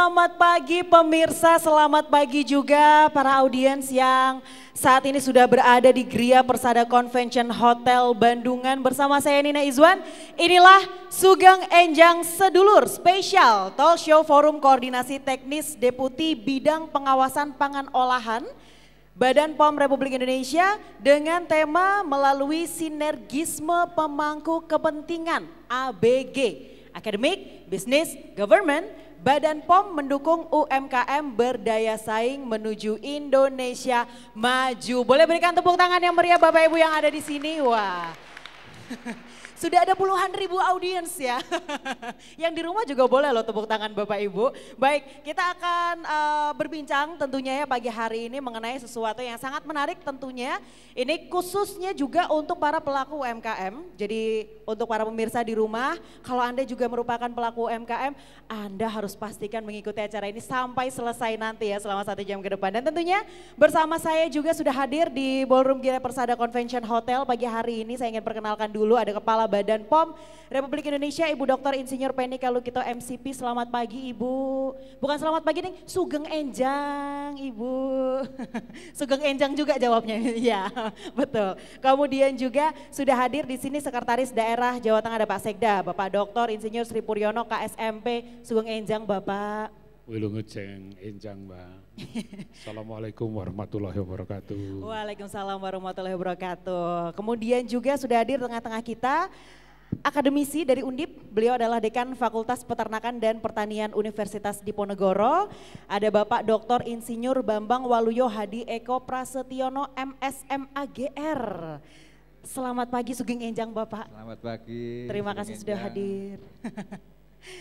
Selamat pagi pemirsa, selamat pagi juga para audiens yang saat ini sudah berada di Gria Persada Convention Hotel Bandungan bersama saya Nina Izwan. Inilah Sugeng Enjang Sedulur Spesial Talk Show Forum Koordinasi Teknis Deputi Bidang Pengawasan Pangan Olahan Badan POM Republik Indonesia dengan tema melalui sinergisme pemangku kepentingan ABG, Academic, Business, Government, Badan POM mendukung UMKM berdaya saing menuju Indonesia maju. Boleh berikan tepuk tangan yang meriah Bapak Ibu yang ada di sini. Wah. Sudah ada puluhan ribu audiens ya. Yang di rumah juga boleh loh tepuk tangan Bapak Ibu. Baik, kita akan berbincang tentunya ya pagi hari ini mengenai sesuatu yang sangat menarik tentunya. Ini khususnya juga untuk para pelaku UMKM. Jadi untuk para pemirsa di rumah, kalau Anda juga merupakan pelaku UMKM, Anda harus pastikan mengikuti acara ini sampai selesai nanti ya selama 1 jam ke depan. Dan tentunya bersama saya juga sudah hadir di Ballroom Gria Persada Convention Hotel pagi hari ini. Saya ingin perkenalkan dulu ada Kepala Badan POM Republik Indonesia Ibu Dr. Insinyur Penika Lukito MCP. Selamat pagi Ibu. Bukan selamat pagi nih, Sugeng Enjang Ibu. Sugeng Enjang juga jawabnya. Ya, betul. Kemudian juga sudah hadir di sini Sekretaris Daerah Jawa Tengah ada Pak Sekda, Bapak Dr. Insinyur Sri Puryono KSMP. Sugeng Enjang Bapak. Wilujeng Enjang Mbak. Assalamualaikum warahmatullahi wabarakatuh. Waalaikumsalam warahmatullahi wabarakatuh. Kemudian juga sudah hadir tengah-tengah kita akademisi dari Undip. Beliau adalah Dekan Fakultas Peternakan dan Pertanian Universitas Diponegoro. Ada Bapak Dr. Insinyur Bambang Waluyo Hadi Eko Prasetyono MSMAGR. Selamat pagi Sugeng Enjang Bapak. Selamat pagi. Terima kasih sudah hadir.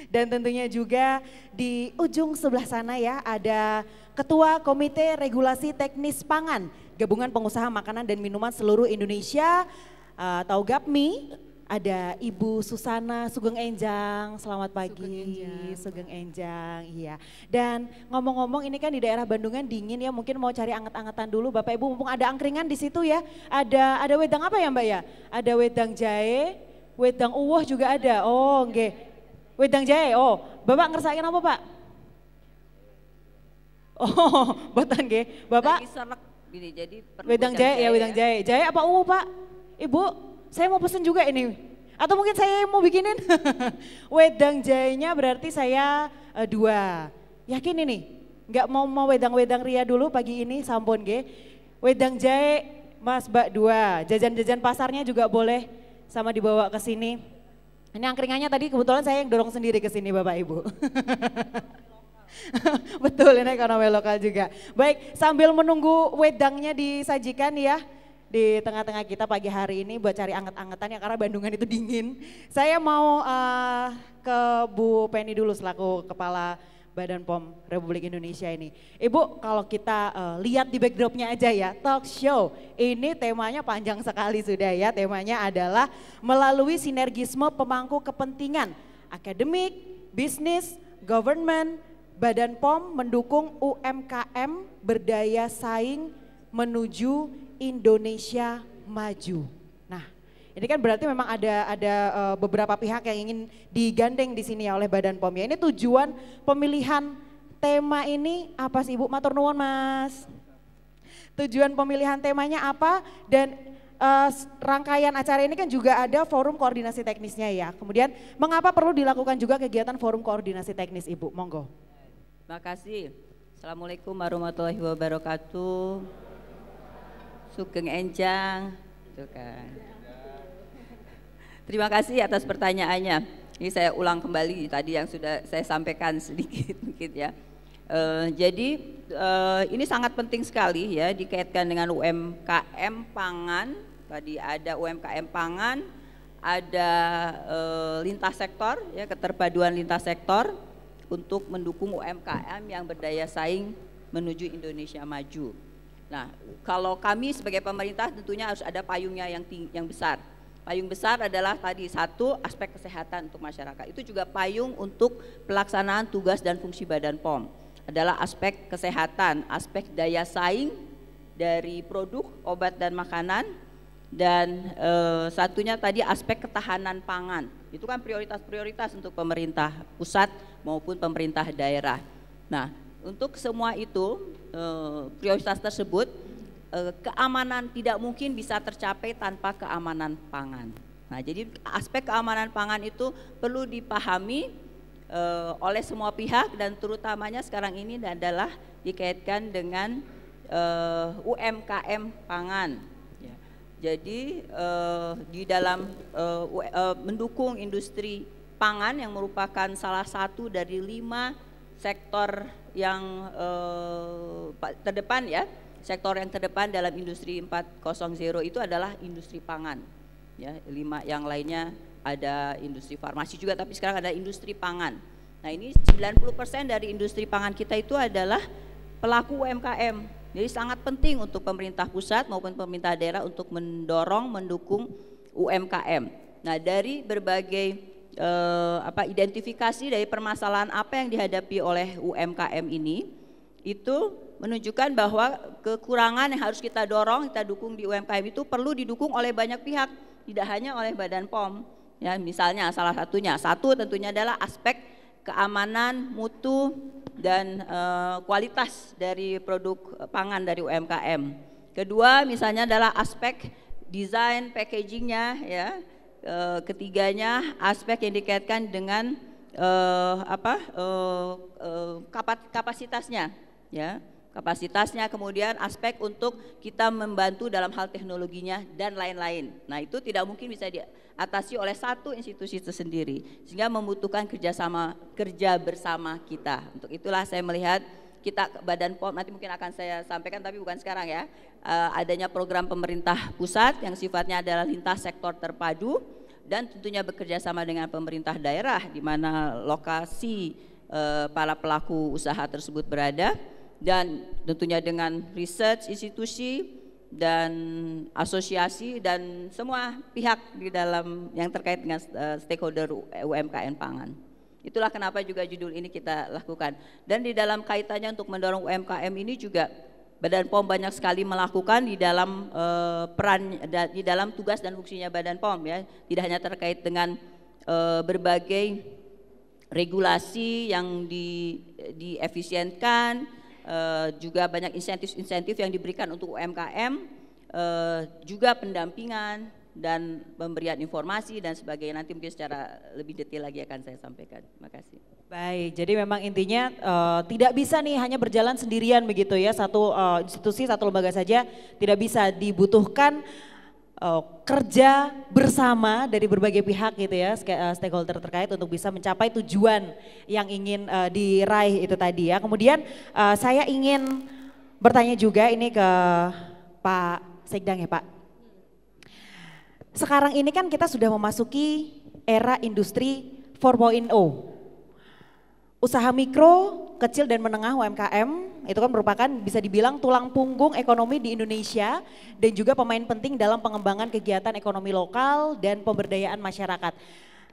Dan tentunya juga di ujung sebelah sana ya ada Ketua Komite Regulasi Teknis Pangan Gabungan Pengusaha Makanan dan Minuman Seluruh Indonesia atau GAPMI. Ada Ibu Susana Sugeng Enjang, selamat pagi Sugeng Enjang. Iya. Dan ngomong-ngomong ini kan di daerah Bandungan dingin ya, mungkin mau cari anget-angetan dulu Bapak Ibu, mumpung ada angkringan di situ ya. Ada wedang apa ya Mbak ya? Ada wedang jahe, wedang uwoh juga ada. Oh, nggih. Wedang jahe, oh Bapak ngerasain apa Pak? Oh, boten nggih. Bapak? Lagi selek gini, jadi wedang jahe ya, wedang jahe. Jahe apa Pak? Ibu, saya mau pesen juga ini. Atau mungkin saya mau bikinin. Wedang jahenya berarti saya 2. Yakin ini? Enggak mau wedang-wedang ria dulu pagi ini, sampun nggih. Wedang jahe Mas Mbak 2. Jajan-jajan pasarnya juga boleh sama dibawa ke sini. Ini angkringannya tadi kebetulan saya yang dorong sendiri ke sini Bapak Ibu. Betul, ini ekonomi lokal juga. Baik, sambil menunggu wedangnya disajikan ya di tengah-tengah kita pagi hari ini buat cari anget-angetan ya karena Bandungan itu dingin. Saya mau ke Bu Penny dulu selaku Kepala Badan POM Republik Indonesia ini. Ibu kalau kita lihat di backdropnya aja ya, talk show ini temanya panjang sekali sudah ya. Temanya adalah melalui sinergisme pemangku kepentingan akademik, bisnis, government, Badan POM mendukung UMKM berdaya saing menuju Indonesia maju. Ini kan berarti memang ada beberapa pihak yang ingin digandeng di sini ya oleh Badan POM ya. Ini tujuan pemilihan tema ini apa sih Ibu? Matur nuwun Mas. Tujuan pemilihan temanya apa dan rangkaian acara ini kan juga ada forum koordinasi teknisnya ya. Kemudian mengapa perlu dilakukan juga kegiatan forum koordinasi teknis Ibu? Monggo. Terima kasih. Assalamualaikum warahmatullahi wabarakatuh. Sugeng Enjang. Tuh kan. Terima kasih atas pertanyaannya. Ini saya ulang kembali tadi yang sudah saya sampaikan sedikit ya. Jadi ini sangat penting sekali ya dikaitkan dengan UMKM pangan. Tadi ada UMKM pangan, ada lintas sektor ya, keterpaduan lintas sektor untuk mendukung UMKM yang berdaya saing menuju Indonesia maju. Nah, kalau kami sebagai pemerintah tentunya harus ada payungnya yang besar. Payung besar adalah tadi satu aspek kesehatan untuk masyarakat. Itu juga payung untuk pelaksanaan tugas dan fungsi Badan POM. Adalah aspek kesehatan, aspek daya saing dari produk, obat dan makanan. Dan satunya tadi aspek ketahanan pangan. Itu kan prioritas-prioritas untuk pemerintah pusat maupun pemerintah daerah. Nah, untuk semua itu prioritas tersebut, keamanan tidak mungkin bisa tercapai tanpa keamanan pangan. Nah, jadi aspek keamanan pangan itu perlu dipahami oleh semua pihak, dan terutamanya sekarang ini adalah dikaitkan dengan UMKM pangan. Ya. Jadi di dalam mendukung industri pangan yang merupakan salah satu dari 5 sektor yang terdepan ya, sektor yang terdepan dalam industri 4.0 itu adalah industri pangan. Ya, 5 yang lainnya ada industri farmasi juga, tapi sekarang ada industri pangan. Nah, ini 90% dari industri pangan kita itu adalah pelaku UMKM. Jadi sangat penting untuk pemerintah pusat maupun pemerintah daerah untuk mendukung UMKM. Nah, dari berbagai identifikasi dari permasalahan apa yang dihadapi oleh UMKM ini, itu menunjukkan bahwa kekurangan yang harus kita dorong, kita dukung di UMKM itu perlu didukung oleh banyak pihak, tidak hanya oleh Badan POM. Ya, misalnya salah satunya, satu tentunya adalah aspek keamanan, mutu, dan kualitas dari produk pangan dari UMKM. Kedua, misalnya adalah aspek desain packagingnya, ya. Ketiganya aspek yang dikaitkan dengan kapasitasnya, ya. Kapasitasnya, kemudian aspek untuk kita membantu dalam hal teknologinya dan lain-lain. Nah, itu tidak mungkin bisa diatasi oleh satu institusi tersendiri, sehingga membutuhkan kerja bersama kita. Untuk itulah saya melihat kita Badan POM, nanti mungkin akan saya sampaikan tapi bukan sekarang ya, adanya program pemerintah pusat yang sifatnya adalah lintas sektor terpadu, dan tentunya bekerja sama dengan pemerintah daerah di mana lokasi para pelaku usaha tersebut berada, dan tentunya dengan research institusi dan asosiasi dan semua pihak di dalam yang terkait dengan stakeholder UMKM pangan. Itulah kenapa juga judul ini kita lakukan. Dan di dalam kaitannya untuk mendorong UMKM ini juga Badan POM banyak sekali melakukan di dalam di dalam tugas dan fungsinya Badan POM, ya. Tidak hanya terkait dengan berbagai regulasi yang diefisienkan, juga banyak insentif-insentif yang diberikan untuk UMKM, juga pendampingan dan pemberian informasi dan sebagainya. Nanti mungkin secara lebih detail lagi akan saya sampaikan. Terima kasih. Baik, jadi memang intinya tidak bisa nih hanya berjalan sendirian begitu ya, satu institusi, satu lembaga saja tidak bisa, dibutuhkan kerja bersama dari berbagai pihak gitu ya, stakeholder terkait untuk bisa mencapai tujuan yang ingin diraih itu tadi ya. Kemudian saya ingin bertanya juga ini ke Pak Sekdang ya Pak. Sekarang ini kan kita sudah memasuki era industri 4.0. Usaha mikro, kecil dan menengah UMKM itu kan merupakan bisa dibilang tulang punggung ekonomi di Indonesia dan juga pemain penting dalam pengembangan kegiatan ekonomi lokal dan pemberdayaan masyarakat.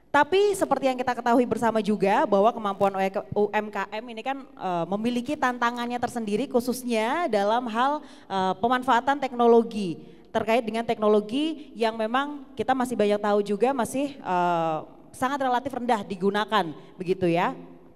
Tapi seperti yang kita ketahui bersama juga bahwa kemampuan UMKM ini kan memiliki tantangannya tersendiri khususnya dalam hal pemanfaatan teknologi, terkait dengan teknologi yang memang kita masih banyak tahu juga masih sangat relatif rendah digunakan begitu ya.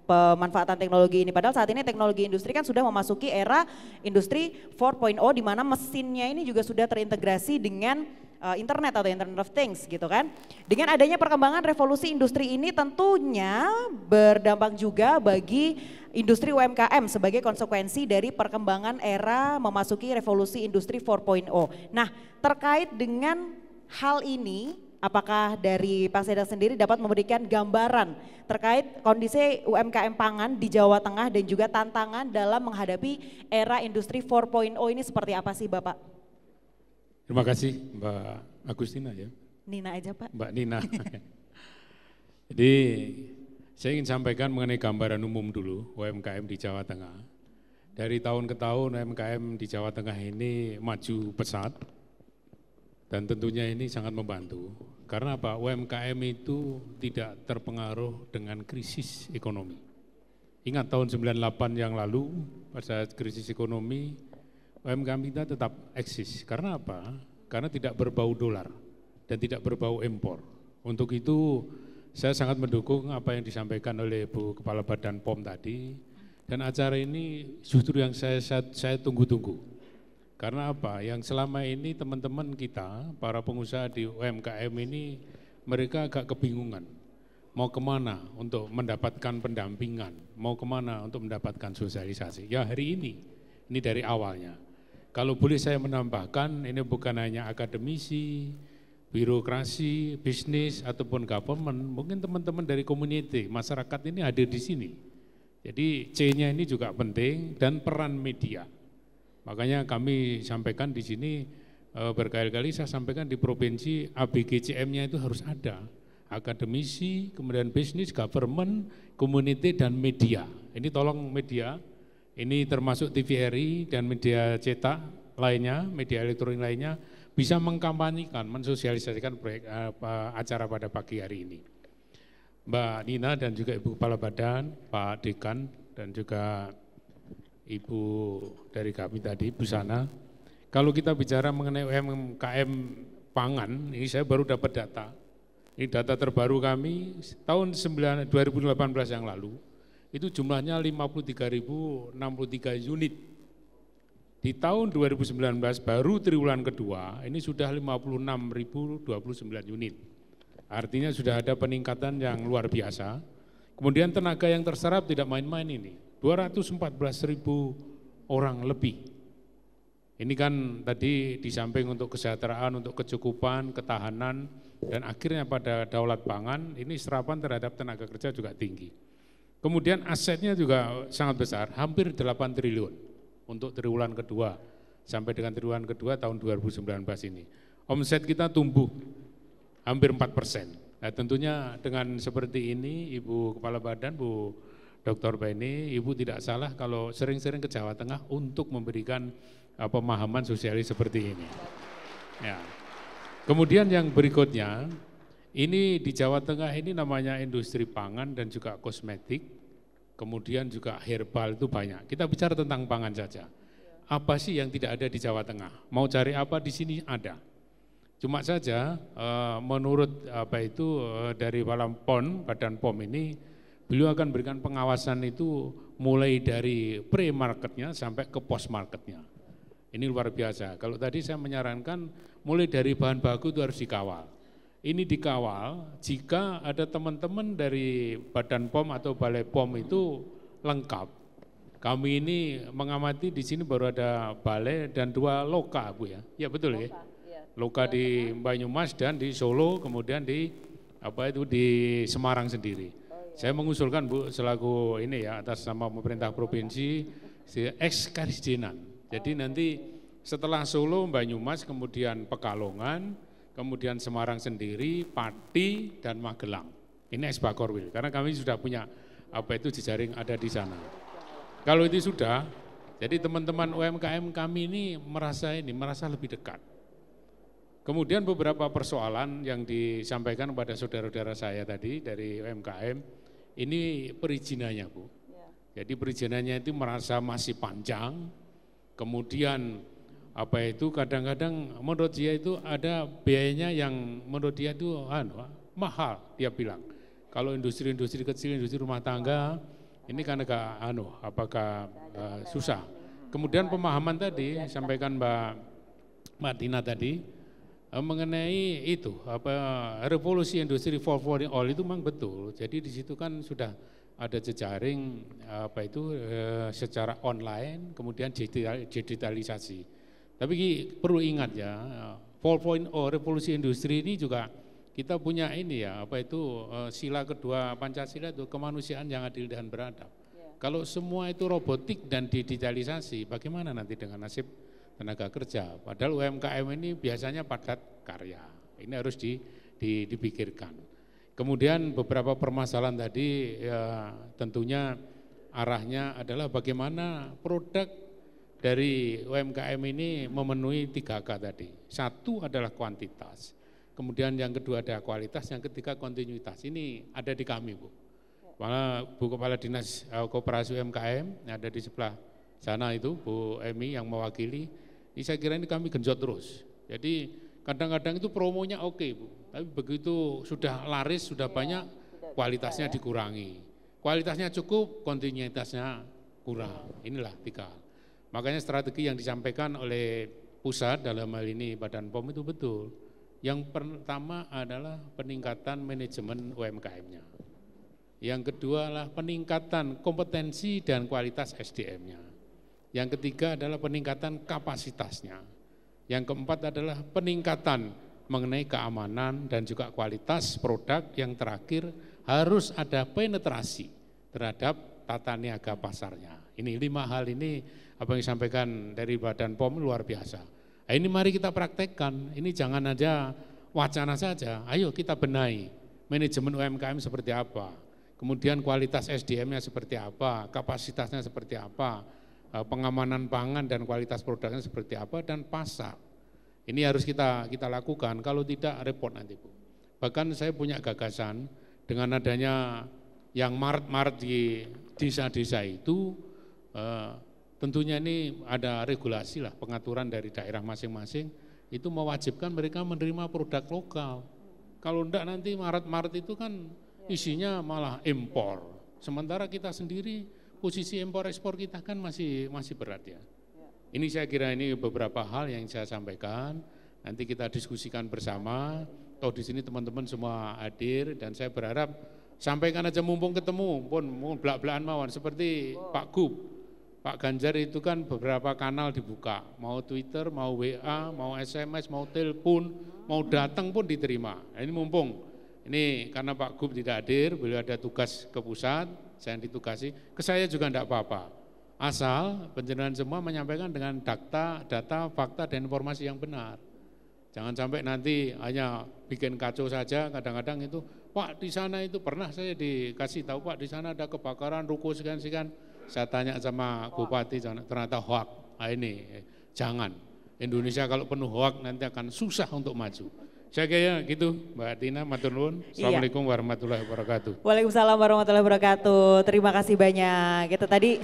Pemanfaatan teknologi ini, padahal saat ini teknologi industri kan sudah memasuki era industri 4.0 di mana mesinnya ini juga sudah terintegrasi dengan internet atau Internet of Things gitu kan. Dengan adanya perkembangan revolusi industri ini tentunya berdampak juga bagi industri UMKM sebagai konsekuensi dari perkembangan era memasuki revolusi industri 4.0. Nah, terkait dengan hal ini, apakah dari Pak Sekdang sendiri dapat memberikan gambaran terkait kondisi UMKM pangan di Jawa Tengah dan juga tantangan dalam menghadapi era industri 4.0 ini seperti apa sih Bapak? Terima kasih Mbak Agustina ya. Nina aja Pak. Mbak Nina. Jadi saya ingin sampaikan mengenai gambaran umum dulu UMKM di Jawa Tengah. Dari tahun ke tahun UMKM di Jawa Tengah ini maju pesat. Dan tentunya ini sangat membantu, karena apa? UMKM itu tidak terpengaruh dengan krisis ekonomi. Ingat tahun 98 yang lalu, pada krisis ekonomi, UMKM kita tetap eksis. Karena apa? Karena tidak berbau dolar dan tidak berbau impor. Untuk itu saya sangat mendukung apa yang disampaikan oleh Bu Kepala Badan POM tadi, Dan acara ini justru yang saya tunggu-tunggu. Karena apa? Yang selama ini teman-teman kita, para pengusaha di UMKM ini, mereka agak kebingungan. Mau kemana untuk mendapatkan pendampingan, mau kemana untuk mendapatkan sosialisasi. Ya hari ini dari awalnya. Kalau boleh saya menambahkan, ini bukan hanya akademisi, birokrasi, bisnis, ataupun government, mungkin teman-teman dari community, masyarakat ini hadir di sini. Jadi C-nya ini juga penting dan peran media. Makanya kami sampaikan di sini berkali-kali saya sampaikan di provinsi ABGCM-nya itu harus ada. Akademisi, kemudian bisnis, government, community dan media. Ini tolong media, ini termasuk TVRI dan media cetak lainnya, media elektronik lainnya bisa mengkampanyekan, mensosialisasikan proyek acara pada pagi hari ini. Mbak Nina dan juga Ibu Kepala Badan, Pak Dekan dan juga Ibu dari kami tadi, Bu Sana. Kalau kita bicara mengenai UMKM pangan, ini saya baru dapat data. Ini data terbaru kami tahun 2018 yang lalu, itu jumlahnya 53.063 unit. Di tahun 2019 baru triwulan kedua, ini sudah 56.029 unit. Artinya sudah ada peningkatan yang luar biasa. Kemudian tenaga yang terserap tidak main-main ini, 214.000 orang lebih. Ini kan tadi di samping untuk kesejahteraan, untuk kecukupan, ketahanan, dan akhirnya pada daulat pangan, ini serapan terhadap tenaga kerja juga tinggi. Kemudian asetnya juga sangat besar, hampir 8 triliun untuk triwulan kedua, sampai dengan triwulan kedua tahun 2019 ini. Omset kita tumbuh hampir 4%. Nah tentunya dengan seperti ini Ibu Kepala Badan, Bu Dr. Beni, Ibu tidak salah kalau sering-sering ke Jawa Tengah untuk memberikan pemahaman sosialis seperti ini. Ya. Kemudian yang berikutnya, ini di Jawa Tengah ini namanya industri pangan dan juga kosmetik, kemudian juga herbal itu banyak. Kita bicara tentang pangan saja. Apa sih yang tidak ada di Jawa Tengah? Mau cari apa di sini ada. Cuma saja menurut dari Badan POM ini, beliau akan berikan pengawasan itu mulai dari pre-marketnya sampai ke post-marketnya. Ini luar biasa. Kalau tadi saya menyarankan mulai dari bahan baku itu harus dikawal. Ini dikawal jika ada teman-teman dari Badan POM atau Balai POM itu lengkap. Kami ini mengamati di sini baru ada balai dan 2 loka, Bu ya. Ya betul ya. Loka di Banyumas dan di Solo, kemudian di Semarang sendiri. Saya mengusulkan Bu selaku ini ya atas nama pemerintah provinsi ex-Karisdenan. Jadi nanti setelah Solo, Banyumas, kemudian Pekalongan, kemudian Semarang sendiri, Pati dan Magelang. Ini ex-Bakorwil karena kami sudah punya jejaring ada di sana. Kalau itu sudah, jadi teman-teman UMKM kami ini merasa lebih dekat. Kemudian beberapa persoalan yang disampaikan kepada saudara-saudara saya tadi dari UMKM, ini perizinannya Bu. Jadi perizinannya itu merasa masih panjang, kemudian kadang-kadang menurut dia itu ada biayanya yang menurut dia itu mahal, dia bilang. Kalau industri-industri kecil, industri rumah tangga, ini kan agak susah. Kemudian pemahaman tadi, sampaikan Mbak Tina tadi, mengenai itu revolusi industri 4.0 itu memang betul. Jadi di situ kan sudah ada jejaring secara online, kemudian digitalisasi. Tapi perlu ingat ya, 4.0 revolusi industri ini juga kita punya ini ya, sila kedua Pancasila itu kemanusiaan yang adil dan beradab. Kalau semua itu robotik dan digitalisasi, bagaimana nanti dengan nasib tenaga kerja? Padahal UMKM ini biasanya padat karya. Ini harus dipikirkan. Kemudian beberapa permasalahan tadi ya, tentunya arahnya adalah bagaimana produk dari UMKM ini memenuhi 3K tadi. Satu adalah kuantitas, kemudian yang kedua ada kualitas, yang ketiga kontinuitas. Ini ada di kami Bu. Malah Bu Kepala Dinas Koperasi UMKM yang ada di sebelah sana itu Bu Emi yang mewakili. Ini saya kira ini kami genjot terus. Jadi kadang-kadang itu promonya oke Bu, tapi begitu sudah laris, sudah banyak, kualitasnya dikurangi. Kualitasnya cukup, kontinuitasnya kurang. Inilah 3 hal. Makanya strategi yang disampaikan oleh pusat dalam hal ini Badan POM itu betul. Yang pertama adalah peningkatan manajemen UMKM-nya. Yang kedua adalah peningkatan kompetensi dan kualitas SDM-nya. Yang ketiga adalah peningkatan kapasitasnya. Yang keempat adalah peningkatan mengenai keamanan dan juga kualitas produk. Yang terakhir harus ada penetrasi terhadap tata niaga pasarnya. Ini 5 hal ini apa yang disampaikan dari Badan POM luar biasa. Nah, ini mari kita praktekkan, ini jangan aja wacana saja, ayo kita benahi manajemen UMKM seperti apa, kemudian kualitas SDM-nya seperti apa, kapasitasnya seperti apa, pengamanan pangan dan kualitas produknya seperti apa, dan pasar. Ini harus kita lakukan, kalau tidak repot nanti Bu. Bahkan saya punya gagasan dengan adanya yang maret-maret di desa-desa itu, tentunya ini ada regulasi lah, pengaturan dari daerah masing-masing, itu mewajibkan mereka menerima produk lokal. Kalau enggak nanti maret-maret itu kan isinya malah impor. Sementara kita sendiri posisi impor-ekspor kita kan masih berat ya. Ini saya kira ini beberapa hal yang saya sampaikan, nanti kita diskusikan bersama. Toh di sini teman-teman semua hadir dan saya berharap sampaikan aja mumpung ketemu, pun belak-belakan mawon seperti Pak Gub, Pak Ganjar itu kan beberapa kanal dibuka, mau Twitter, mau WA, mau SMS, mau telepon, mau datang pun diterima. Nah, ini mumpung, ini karena Pak Gub tidak hadir, beliau ada tugas ke pusat, saya yang ditugasi, ke saya juga tidak apa-apa. Asal penjelasan semua menyampaikan dengan data, fakta dan informasi yang benar. Jangan sampai nanti hanya bikin kacau saja, kadang-kadang itu, Pak di sana itu pernah saya dikasih tahu Pak di sana ada kebakaran ruko sekian-sekian. Saya tanya sama Bupati ternyata hoak. Nah ini jangan. Indonesia kalau penuh hoak nanti akan susah untuk maju. Saya kira gitu Mbak Tina, matur nuwun. Assalamualaikum warahmatullahi wabarakatuh. Waalaikumsalam warahmatullahi wabarakatuh. Terima kasih banyak. Kita tadi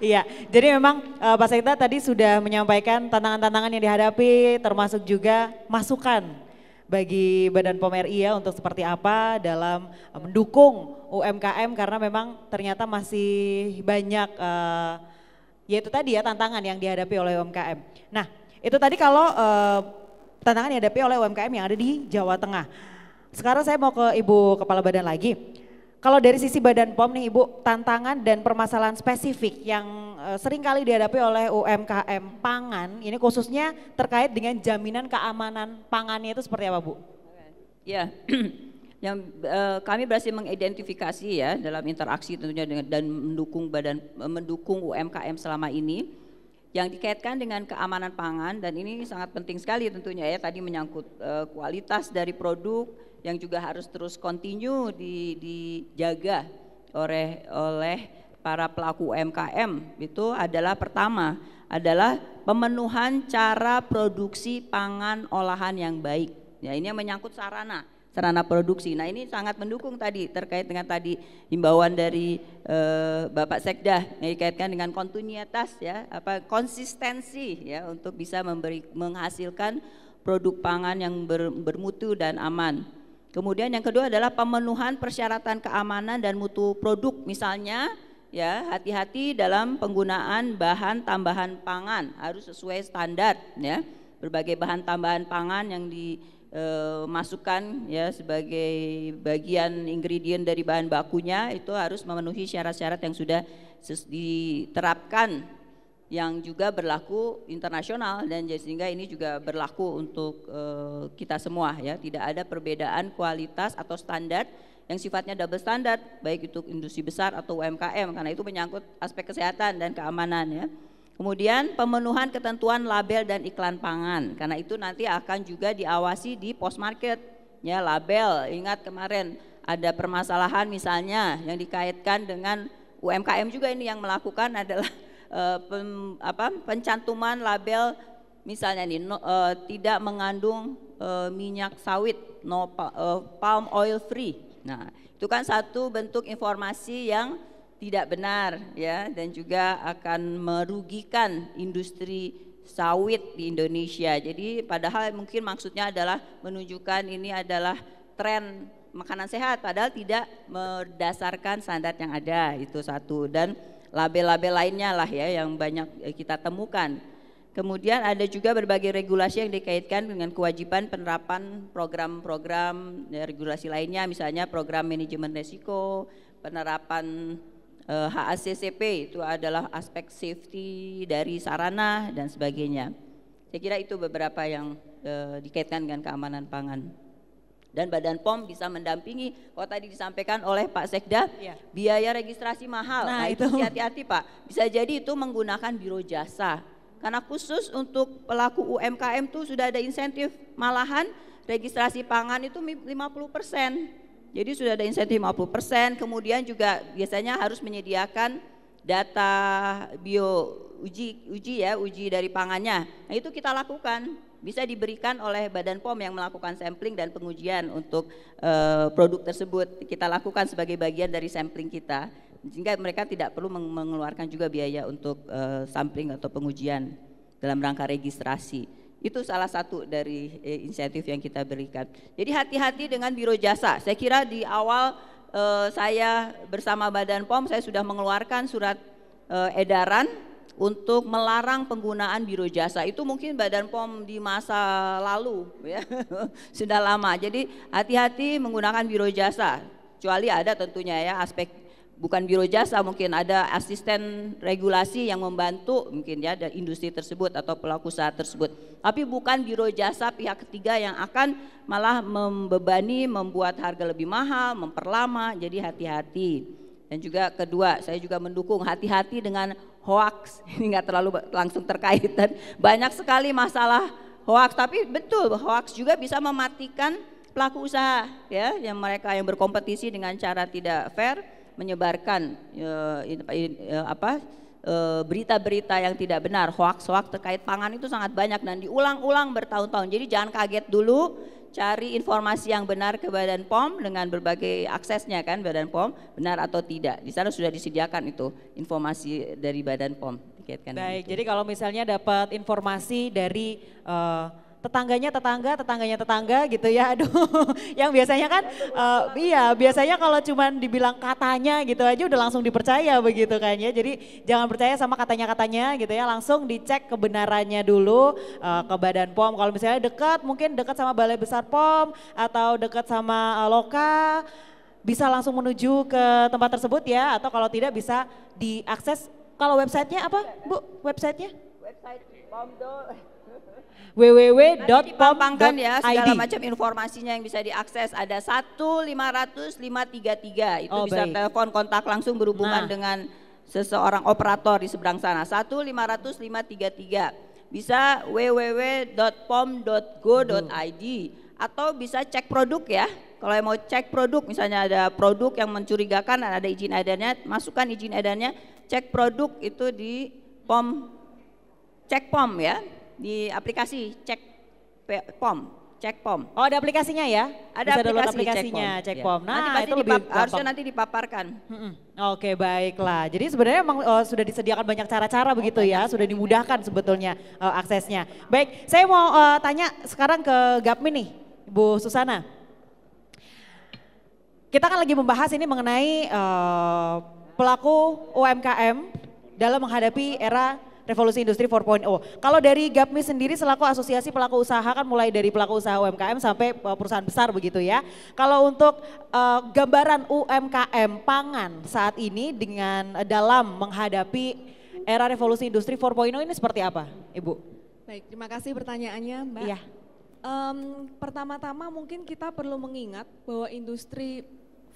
iya, jadi memang Pak Sekda tadi sudah menyampaikan tantangan-tantangan yang dihadapi, termasuk juga masukan bagi Badan POM RI ya untuk seperti apa dalam mendukung UMKM, karena memang ternyata masih banyak yaitu tadi ya tantangan yang dihadapi oleh UMKM. Nah itu tadi kalau tantangan yang dihadapi oleh UMKM yang ada di Jawa Tengah. Sekarang saya mau ke Ibu Kepala Badan lagi. Kalau dari sisi Badan POM nih Ibu, tantangan dan permasalahan spesifik yang seringkali dihadapi oleh UMKM pangan, ini khususnya terkait dengan jaminan keamanan pangannya itu seperti apa Bu? Ya, yang kami berhasil mengidentifikasi ya dalam interaksi tentunya dengan dan mendukung UMKM selama ini, yang dikaitkan dengan keamanan pangan, dan ini sangat penting sekali tentunya ya, tadi menyangkut kualitas dari produk, yang juga harus terus continue dijaga oleh para pelaku UMKM. Itu adalah pertama adalah pemenuhan cara produksi pangan olahan yang baik. Ya, ini yang menyangkut sarana produksi. Nah, ini sangat mendukung tadi terkait dengan tadi himbauan dari Bapak Sekda yang dikaitkan dengan kontinuitas ya, konsistensi ya untuk bisa menghasilkan produk pangan yang bermutu dan aman. Kemudian yang kedua adalah pemenuhan persyaratan keamanan dan mutu produk, misalnya ya hati-hati dalam penggunaan bahan tambahan pangan, harus sesuai standar ya. Berbagai bahan tambahan pangan yang dimasukkan ya sebagai bagian ingredient dari bahan bakunya itu harus memenuhi syarat-syarat yang sudah diterapkan, yang juga berlaku internasional, dan sehingga ini juga berlaku untuk kita semua ya, tidak ada perbedaan kualitas atau standar yang sifatnya double standard baik itu industri besar atau UMKM, karena itu menyangkut aspek kesehatan dan keamanan ya. Kemudian pemenuhan ketentuan label dan iklan pangan, karena itu nanti akan juga diawasi di post market ya, label. Ingat kemarin ada permasalahan misalnya yang dikaitkan dengan UMKM juga, ini yang melakukan adalah pencantuman label misalnya nih tidak mengandung minyak sawit, palm oil free. Nah, itu kan satu bentuk informasi yang tidak benar ya, dan juga akan merugikan industri sawit di Indonesia. Jadi padahal mungkin maksudnya adalah menunjukkan ini adalah tren makanan sehat padahal tidak berdasarkan standar yang ada, itu satu. Dan label-label lainnya lah ya yang banyak kita temukan. Kemudian ada juga berbagai regulasi yang dikaitkan dengan kewajiban penerapan program-program regulasi lainnya, misalnya program manajemen risiko, penerapan HACCP itu adalah aspek safety dari sarana dan sebagainya. Saya kira itu beberapa yang dikaitkan dengan keamanan pangan. Dan Badan POM bisa mendampingi, kalau tadi disampaikan oleh Pak Sekda, biaya registrasi mahal. Nah itu hati-hati Pak, bisa jadi itu menggunakan biro jasa. Karena khusus untuk pelaku UMKM itu sudah ada insentif, malahan registrasi pangan itu 50%. Jadi sudah ada insentif 50%, kemudian juga biasanya harus menyediakan data uji dari pangannya. Nah itu kita lakukan, bisa diberikan oleh Badan POM yang melakukan sampling dan pengujian untuk produk tersebut. Kita lakukan sebagai bagian dari sampling kita, sehingga mereka tidak perlu mengeluarkan juga biaya untuk sampling atau pengujian dalam rangka registrasi. Itu salah satu dari insentif yang kita berikan. Jadi hati-hati dengan biro jasa. Saya kira di awal saya bersama Badan POM saya sudah mengeluarkan surat edaran untuk melarang penggunaan biro jasa. Itu mungkin Badan POM di masa lalu ya sudah lama. Jadi hati-hati menggunakan biro jasa. Kecuali ada tentunya ya aspek bukan biro jasa, mungkin ada asisten regulasi yang membantu mungkin ya dari industri tersebut atau pelaku usaha tersebut. Tapi bukan biro jasa pihak ketiga yang akan malah membebani, membuat harga lebih mahal, memperlama. Jadi hati-hati. Dan juga kedua, saya juga mendukung hati-hati dengan hoax. Ini nggak terlalu langsung terkait dan banyak sekali masalah hoax. Tapi betul hoax juga bisa mematikan pelaku usaha ya, yang mereka yang berkompetisi dengan cara tidak fair, menyebarkan berita-berita yang tidak benar, hoax-hoax terkait pangan itu sangat banyak dan diulang-ulang bertahun-tahun. Jadi jangan kaget dulu, cari informasi yang benar ke Badan POM dengan berbagai aksesnya kan, Badan POM benar atau tidak. Di sana sudah disediakan itu informasi dari Badan POM. Baik, jadi kalau misalnya dapat informasi dari tetangganya gitu ya, aduh, yang biasanya kan, biasanya kalau cuman dibilang katanya gitu aja udah langsung dipercaya begitu kan ya, jadi jangan percaya sama katanya gitu ya, langsung dicek kebenarannya dulu ke Badan POM, kalau misalnya mungkin dekat sama Balai Besar POM atau dekat sama Loka, bisa langsung menuju ke tempat tersebut ya, atau kalau tidak bisa diakses, kalau websitenya apa Bu, websitenya? Website POM.do www.pom.id ya, segala macam informasinya yang bisa diakses. Ada 1-500-533 itu bisa baik. telepon kontak langsung berhubungan dengan seseorang operator di seberang sana. 1-500-533 bisa www.pom.go.id atau bisa cek produk ya. Kalau mau cek produk, misalnya ada produk yang mencurigakan dan ada izin edarnya, masukkan izin edarnya, cek produk itu di POM, cek POM ya. Di aplikasi cek POM, cek POM. Oh ada aplikasinya ya? Ada bisa aplikasinya cek POM. Nah nanti itu lebih harusnya nanti dipaparkan. Oke baiklah, jadi sebenarnya memang sudah disediakan banyak cara-cara begitu ya, sudah dimudahkan sebetulnya aksesnya. Baik, saya mau tanya sekarang ke Gapmi nih, Bu Susana. Kita kan lagi membahas ini mengenai pelaku UMKM dalam menghadapi era Revolusi Industri 4.0. Kalau dari Gapmi sendiri selaku asosiasi pelaku usaha kan mulai dari pelaku usaha UMKM sampai perusahaan besar begitu ya. Kalau untuk gambaran UMKM pangan saat ini dengan dalam menghadapi era Revolusi Industri 4.0 ini seperti apa Ibu? Baik, terima kasih pertanyaannya Mbak. Iya. Pertama-tama mungkin kita perlu mengingat bahwa industri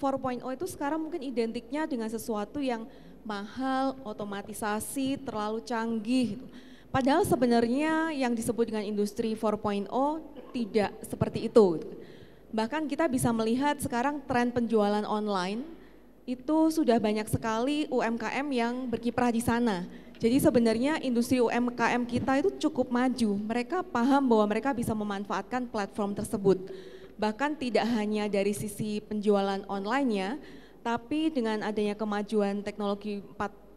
4.0 itu sekarang mungkin identiknya dengan sesuatu yang mahal, otomatisasi, terlalu canggih. Padahal sebenarnya yang disebut dengan industri 4.0 tidak seperti itu. Bahkan kita bisa melihat sekarang tren penjualan online itu sudah banyak sekali UMKM yang berkiprah di sana. Jadi sebenarnya industri UMKM kita itu cukup maju. Mereka paham bahwa mereka bisa memanfaatkan platform tersebut. Bahkan tidak hanya dari sisi penjualan online-nya, tapi dengan adanya kemajuan teknologi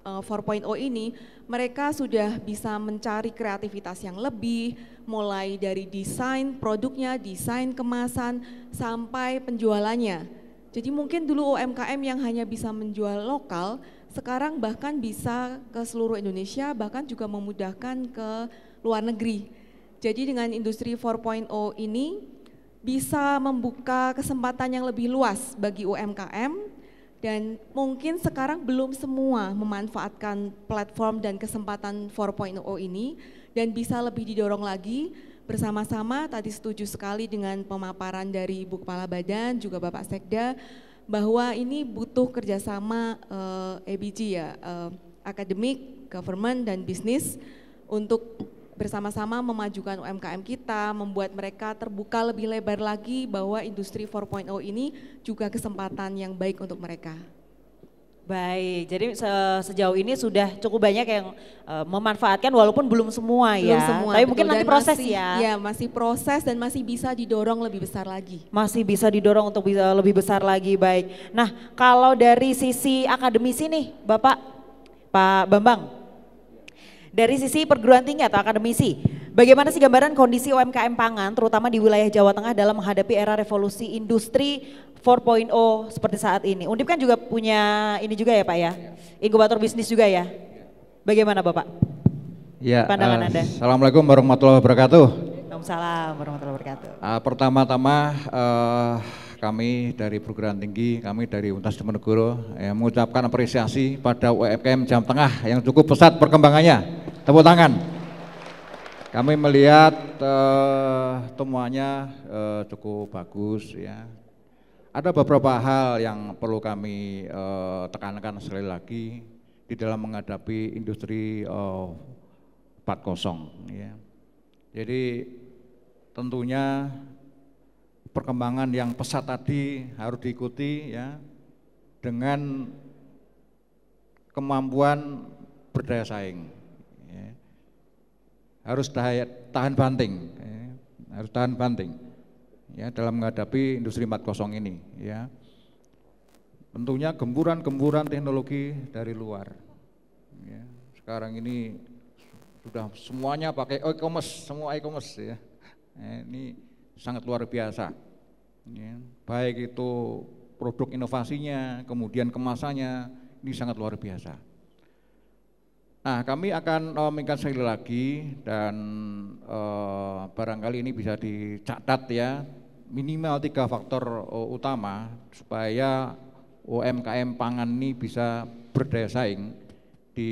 4.0 ini, mereka sudah bisa mencari kreativitas yang lebih, mulai dari desain produknya, desain kemasan, sampai penjualannya. Jadi mungkin dulu UMKM yang hanya bisa menjual lokal, sekarang bahkan bisa ke seluruh Indonesia, bahkan juga memudahkan ke luar negeri. Jadi dengan industri 4.0 ini bisa membuka kesempatan yang lebih luas bagi UMKM, dan mungkin sekarang belum semua memanfaatkan platform dan kesempatan 4.0 ini, dan bisa lebih didorong lagi bersama-sama. Tadi setuju sekali dengan pemaparan dari Ibu Kepala Badan, juga Bapak Sekda, bahwa ini butuh kerjasama ABG ya, akademik, government, dan bisnis untuk bersama-sama memajukan UMKM kita, membuat mereka terbuka lebih lebar lagi bahwa industri 4.0 ini juga kesempatan yang baik untuk mereka. Baik, jadi sejauh ini sudah cukup banyak yang memanfaatkan walaupun belum semua ya. Belum semua, tapi betul. mungkin nanti Dan proses masih, ya. Ya, masih proses dan masih bisa didorong lebih besar lagi. Masih bisa didorong untuk bisa lebih besar lagi, baik. Nah, kalau dari sisi akademisi nih, Bapak, Pak Bambang, dari sisi perguruan tinggi atau akademisi, bagaimana sih gambaran kondisi UMKM pangan terutama di wilayah Jawa Tengah dalam menghadapi era revolusi industri 4.0 seperti saat ini? Undip kan juga punya ini juga ya Pak ya, inkubator bisnis juga ya. Bagaimana Bapak? Ya, pandangan Anda? Assalamualaikum warahmatullahi wabarakatuh. Waalaikumsalam warahmatullahi wabarakatuh. Pertama-tama kami dari perguruan tinggi, kami dari Universitas Diponegoro mengucapkan apresiasi pada UMKM Jawa Tengah yang cukup pesat perkembangannya. Tepuk tangan. Kami melihat temuannya cukup bagus ya. Ada beberapa hal yang perlu kami tekankan sekali lagi di dalam menghadapi industri 4.0 ya. Jadi tentunya perkembangan yang pesat tadi harus diikuti ya dengan kemampuan berdaya saing. Ya. Harus tahan banting, ya. Harus tahan banting ya dalam menghadapi industri 4.0 ini ya. Tentunya gemburan-gemburan teknologi dari luar. Ya. Sekarang ini sudah semuanya pakai e-commerce, semua e-commerce ya. Ini sangat luar biasa, ya. Baik itu produk inovasinya, kemudian kemasannya, ini sangat luar biasa. Nah, kami akan mengingatkan sekali lagi dan barangkali ini bisa dicatat ya, minimal 3 faktor utama supaya UMKM pangan ini bisa berdaya saing di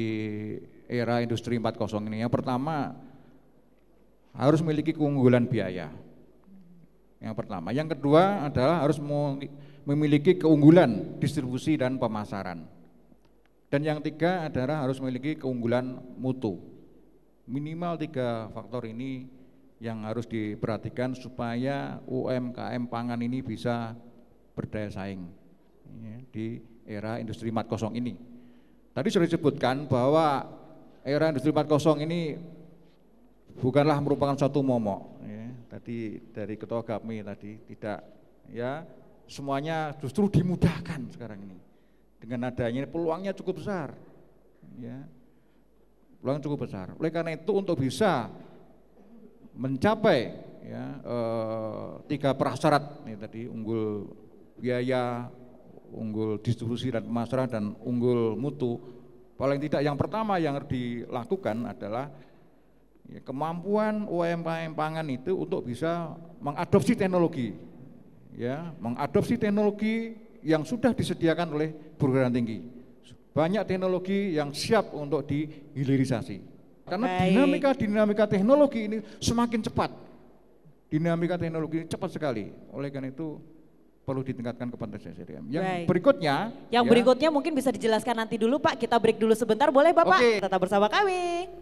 era industri 4.0 ini. Yang pertama harus memiliki keunggulan biaya. Yang pertama, yang kedua adalah harus memiliki keunggulan distribusi dan pemasaran. Dan yang ketiga adalah harus memiliki keunggulan mutu. Minimal 3 faktor ini yang harus diperhatikan supaya UMKM pangan ini bisa berdaya saing ya, di era industri 4.0 ini. Tadi sudah disebutkan bahwa era industri 4.0 ini bukanlah merupakan suatu momok. Ya. Tadi dari Ketua Gapmi tadi tidak ya semuanya justru dimudahkan sekarang ini dengan adanya peluangnya cukup besar ya, peluang cukup besar. Oleh karena itu untuk bisa mencapai ya 3 prasyarat ini tadi, unggul biaya, unggul distribusi dan pemasaran, dan unggul mutu, paling tidak yang pertama yang harus dilakukan adalah kemampuan UMKM pangan itu untuk bisa mengadopsi teknologi, ya, mengadopsi teknologi yang sudah disediakan oleh perguruan tinggi. Banyak teknologi yang siap untuk dihilirisasi. Karena dinamika teknologi ini semakin cepat. Dinamika teknologi ini cepat sekali. Oleh karena itu perlu ditingkatkan kompetensi SDM. Yang berikutnya, berikutnya mungkin bisa dijelaskan nanti dulu Pak. Kita break dulu sebentar, boleh Bapak? Oke. Tetap bersama kami.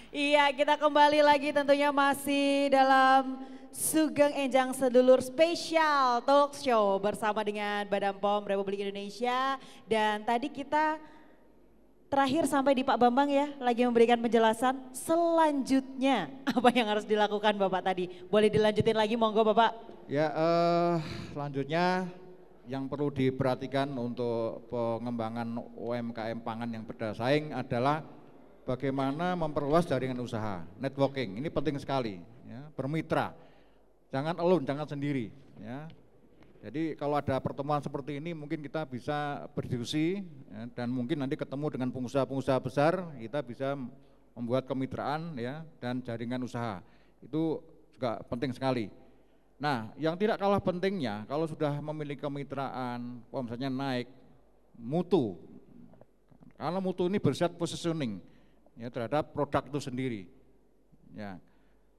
Iya, kita kembali lagi tentunya masih dalam Sugeng Enjang Sedulur Spesial Talk Show bersama dengan Badan POM Republik Indonesia. Dan tadi kita terakhir sampai di Pak Bambang ya, lagi memberikan penjelasan selanjutnya apa yang harus dilakukan Bapak tadi. Boleh dilanjutin lagi monggo Bapak. Ya, selanjutnya yang perlu diperhatikan untuk pengembangan UMKM pangan yang berdaya saing adalah bagaimana memperluas jaringan usaha, networking. Ini penting sekali, ya, bermitra. Jangan alone, jangan sendiri, ya. Jadi kalau ada pertemuan seperti ini mungkin kita bisa berdiskusi, ya, dan mungkin nanti ketemu dengan pengusaha-pengusaha besar, kita bisa membuat kemitraan, ya, dan jaringan usaha. Itu juga penting sekali. Nah, yang tidak kalah pentingnya kalau sudah memiliki kemitraan, misalnya naik mutu, karena mutu ini bersifat positioning, ya, terhadap produk itu sendiri, ya.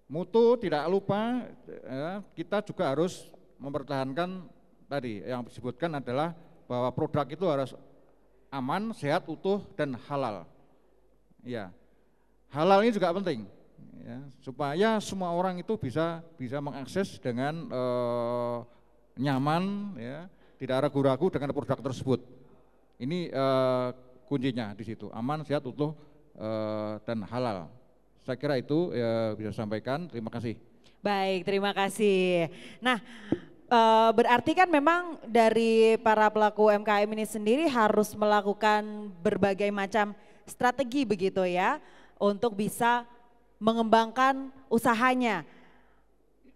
Mutu tidak lupa, ya, kita juga harus mempertahankan tadi yang disebutkan adalah bahwa produk itu harus aman, sehat, utuh, dan halal. Ya, halal ini juga penting, ya, supaya semua orang itu bisa mengakses dengan nyaman, ya, tidak ragu-ragu dengan produk tersebut. Ini kuncinya di situ, aman, sehat, utuh, dan halal. Saya kira itu ya bisa sampaikan. Terima kasih. Baik, terima kasih. Nah, berarti kan memang dari para pelaku UMKM ini sendiri harus melakukan berbagai macam strategi begitu ya untuk bisa mengembangkan usahanya.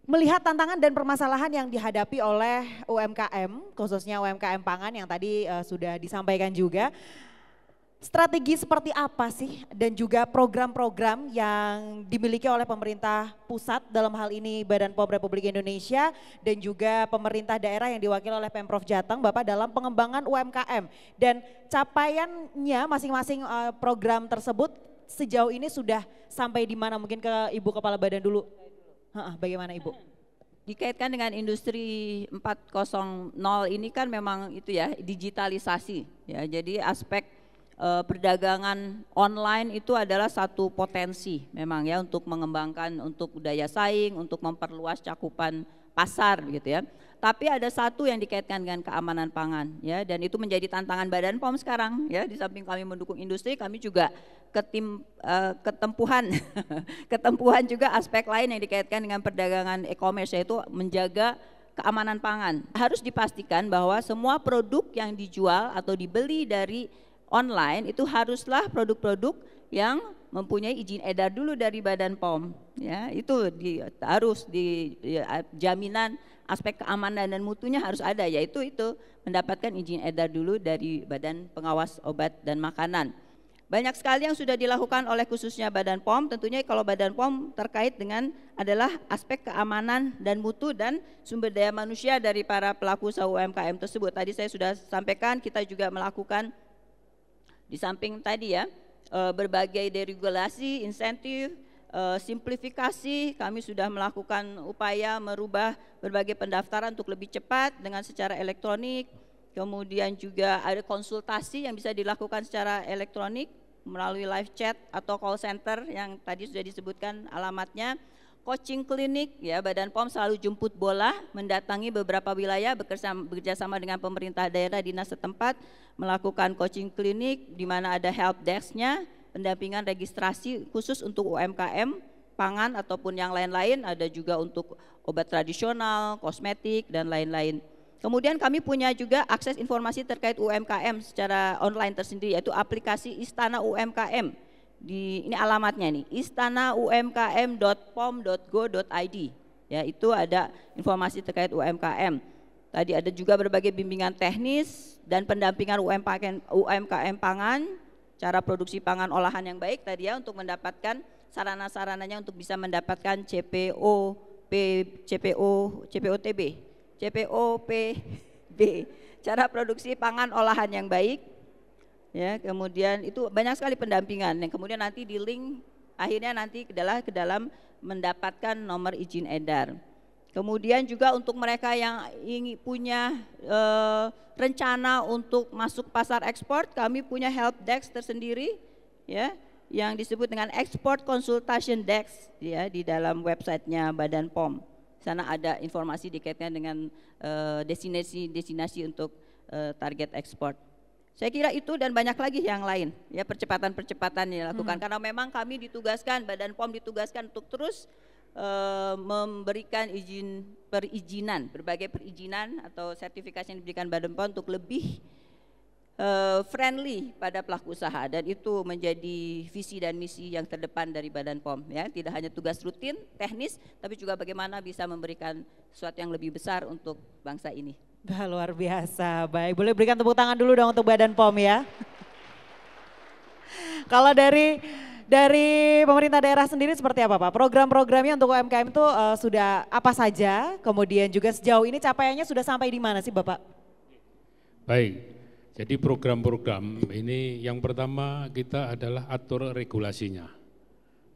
Melihat tantangan dan permasalahan yang dihadapi oleh UMKM, khususnya UMKM pangan yang tadi sudah disampaikan juga. Strategi seperti apa sih dan juga program-program yang dimiliki oleh pemerintah pusat dalam hal ini Badan POM Republik Indonesia dan juga pemerintah daerah yang diwakili oleh Pemprov Jateng Bapak dalam pengembangan UMKM dan capaiannya masing-masing program tersebut sejauh ini sudah sampai di mana, mungkin ke Ibu Kepala Badan dulu. Bagaimana Ibu? Dikaitkan dengan industri 4.0 ini kan memang itu ya digitalisasi ya, jadi aspek perdagangan online itu adalah satu potensi memang ya untuk mengembangkan untuk daya saing, untuk memperluas cakupan pasar gitu ya. Tapi ada satu yang dikaitkan dengan keamanan pangan ya, dan itu menjadi tantangan Badan POM sekarang ya. Di samping kami mendukung industri, kami juga ketempuhan juga aspek lain yang dikaitkan dengan perdagangan e-commerce, yaitu menjaga keamanan pangan. Harus dipastikan bahwa semua produk yang dijual atau dibeli dari online itu haruslah produk-produk yang mempunyai izin edar dulu dari Badan POM, ya itu harus di jaminan aspek keamanan dan mutunya harus ada, yaitu itu mendapatkan izin edar dulu dari Badan Pengawas Obat dan Makanan. Banyak sekali yang sudah dilakukan oleh khususnya Badan POM, tentunya kalau Badan POM terkait dengan adalah aspek keamanan dan mutu dan sumber daya manusia dari para pelaku usaha UMKM tersebut. Tadi saya sudah sampaikan kita juga melakukan di samping tadi ya, berbagai deregulasi, insentif, simplifikasi, kami sudah melakukan upaya merubah berbagai pendaftaran untuk lebih cepat dengan secara elektronik, kemudian juga ada konsultasi yang bisa dilakukan secara elektronik melalui live chat atau call center yang tadi sudah disebutkan alamatnya. Coaching klinik ya, Badan POM selalu jemput bola, mendatangi beberapa wilayah bekerjasama dengan pemerintah daerah dinas setempat melakukan coaching klinik di mana ada help desk-nya, pendampingan registrasi khusus untuk UMKM pangan ataupun yang lain-lain, ada juga untuk obat tradisional, kosmetik dan lain-lain. Kemudian kami punya juga akses informasi terkait UMKM secara online tersendiri, yaitu aplikasi Istana UMKM. Ini alamatnya nih, istanaumkm.pom.go.id ya, itu ada informasi terkait UMKM. Tadi ada juga berbagai bimbingan teknis dan pendampingan UMKM pangan, cara produksi pangan olahan yang baik tadi ya, untuk mendapatkan sarana-sarananya untuk bisa mendapatkan CPOPB, cara produksi pangan olahan yang baik. Ya, kemudian itu banyak sekali pendampingan yang kemudian nanti di link akhirnya nanti ke dalam mendapatkan nomor izin edar. Kemudian juga untuk mereka yang ingin punya rencana untuk masuk pasar ekspor, kami punya help desk tersendiri ya yang disebut dengan Export Consultation Desk ya di dalam websitenya Badan POM. sana ada informasi dikaitkan dengan destinasi-destinasi untuk target ekspor. Saya kira itu dan banyak lagi yang lain ya, percepatan-percepatan yang dilakukan karena memang kami ditugaskan, Badan POM ditugaskan untuk terus memberikan perizinan, berbagai perizinan atau sertifikasi yang diberikan Badan POM untuk lebih friendly pada pelaku usaha, dan itu menjadi visi dan misi yang terdepan dari Badan POM ya, tidak hanya tugas rutin teknis tapi juga bagaimana bisa memberikan sesuatu yang lebih besar untuk bangsa ini. Luar biasa, baik. Boleh berikan tepuk tangan dulu dong untuk Badan POM ya. Kalau dari pemerintah daerah sendiri seperti apa Pak? Program-programnya untuk UMKM itu sudah apa saja? Kemudian juga sejauh ini capaiannya sudah sampai di mana sih Bapak? Baik, jadi program-program ini yang pertama kita adalah atur regulasinya.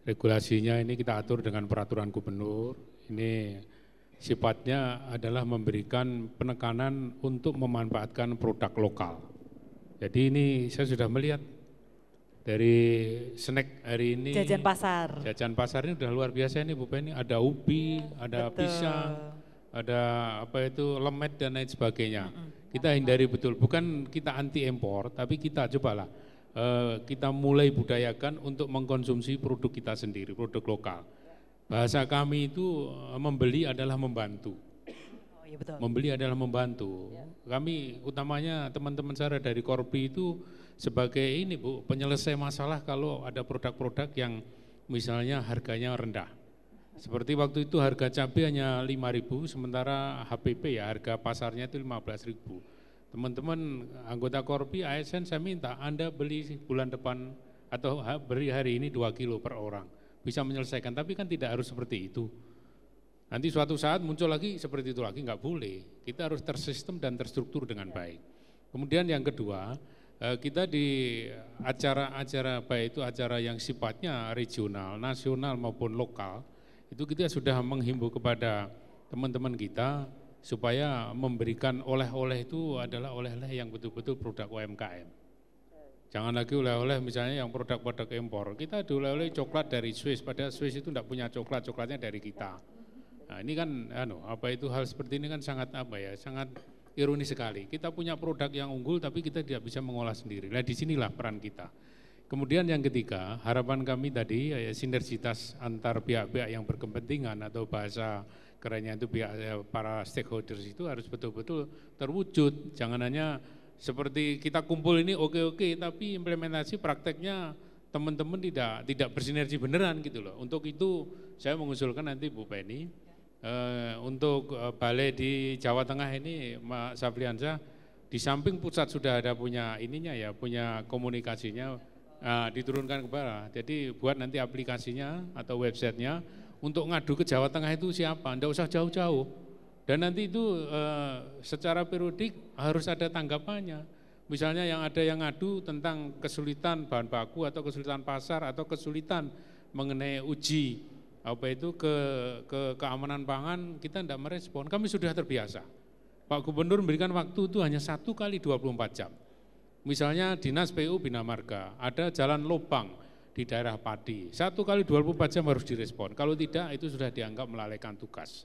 Regulasinya ini kita atur dengan peraturan gubernur, ini sifatnya adalah memberikan penekanan untuk memanfaatkan produk lokal. Jadi ini saya sudah melihat dari snack hari ini. Jajan pasar. Jajan pasar ini udah luar biasa ini Bu Penny, ada ubi, ada pisang, ada apa itu lemet dan lain sebagainya. Kita hindari betul, bukan kita anti impor, tapi kita cobalah kita mulai budayakan untuk mengkonsumsi produk kita sendiri, produk lokal. Bahasa kami itu membeli adalah membantu. Oh, iya betul. Membeli adalah membantu. Kami utamanya teman-teman saya dari Korpi itu sebagai ini Bu, penyelesai masalah kalau ada produk-produk yang misalnya harganya rendah. Seperti waktu itu harga cabai hanya 5.000, sementara HPP ya harga pasarnya itu 15.000. Teman-teman anggota Korpi ASN saya minta Anda beli bulan depan atau beri hari ini 2 kilo per orang. Bisa menyelesaikan, tapi kan tidak harus seperti itu. Nanti suatu saat muncul lagi seperti itu lagi, nggak boleh. Kita harus tersistem dan terstruktur dengan baik. Kemudian yang kedua, kita di acara-acara baik itu acara yang sifatnya regional, nasional maupun lokal, itu kita sudah menghimbau kepada teman-teman kita supaya memberikan oleh-oleh itu adalah oleh-oleh yang betul-betul produk UMKM. Jangan lagi oleh-oleh misalnya yang produk-produk impor. Kita ada oleh-oleh coklat dari Swiss, padahal Swiss itu tidak punya coklat, coklatnya dari kita. Nah ini kan apa itu hal seperti ini kan sangat sangat ironis sekali. Kita punya produk yang unggul tapi kita tidak bisa mengolah sendiri. Nah disinilah peran kita. Kemudian yang ketiga, harapan kami tadi sinergitas antar pihak-pihak yang berkepentingan atau bahasa kerennya itu pihak para stakeholders itu harus betul-betul terwujud. Jangan hanya seperti kita kumpul ini oke, tapi implementasi prakteknya teman-teman tidak bersinergi beneran gitu loh. Untuk itu saya mengusulkan nanti Bu Penny untuk balai di Jawa Tengah ini Mas Safliansyah, di samping pusat sudah ada punya ininya ya, punya komunikasinya, diturunkan ke bawah. Jadi buat nanti aplikasinya atau websitenya untuk ngadu ke Jawa Tengah itu siapa, enggak usah jauh-jauh. Dan nanti itu secara periodik harus ada tanggapannya. Misalnya yang ada yang ngadu tentang kesulitan bahan baku atau kesulitan pasar atau kesulitan mengenai uji apa itu keamanan pangan, kita tidak merespon. Kami sudah terbiasa. Pak Gubernur memberikan waktu itu hanya 1 kali 24 jam. Misalnya Dinas PU Bina Marga, ada jalan lubang di daerah padi, 1 kali 24 jam harus direspon. Kalau tidak itu sudah dianggap melalaikan tugas.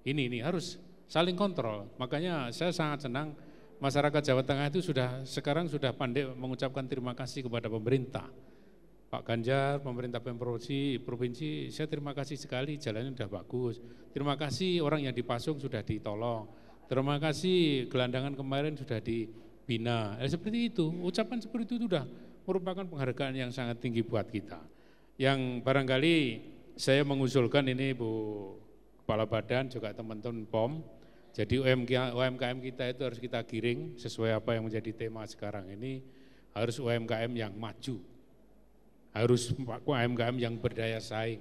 Ini harus saling kontrol. Makanya saya sangat senang masyarakat Jawa Tengah itu sekarang sudah pandai mengucapkan terima kasih kepada pemerintah. Pak Ganjar, pemerintah provinsi, saya terima kasih sekali jalannya sudah bagus. Terima kasih orang yang dipasung sudah ditolong. Terima kasih gelandangan kemarin sudah dibina. Seperti itu, ucapan seperti itu sudah merupakan penghargaan yang sangat tinggi buat kita. Yang barangkali saya mengusulkan ini Bu Kepala Badan juga teman-teman POM, jadi UMKM kita itu harus kita giring sesuai apa yang menjadi tema sekarang ini, harus UMKM yang maju, harus UMKM yang berdaya saing,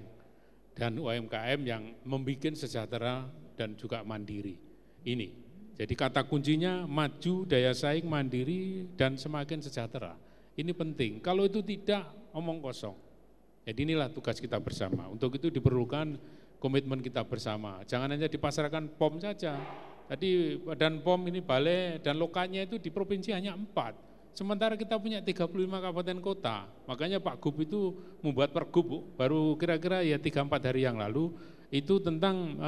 dan UMKM yang membuat sejahtera dan juga mandiri. Ini, jadi kata kuncinya maju, daya saing, mandiri, dan semakin sejahtera. Ini penting, kalau itu tidak omong kosong. Jadi inilah tugas kita bersama, untuk itu diperlukan komitmen kita bersama, jangan hanya dipasarkan POM saja. Tadi Badan POM ini balai dan lokalnya itu di provinsi hanya 4, sementara kita punya 35 kabupaten kota. Makanya Pak Gub itu membuat pergub baru kira-kira ya 3-4 hari yang lalu, itu tentang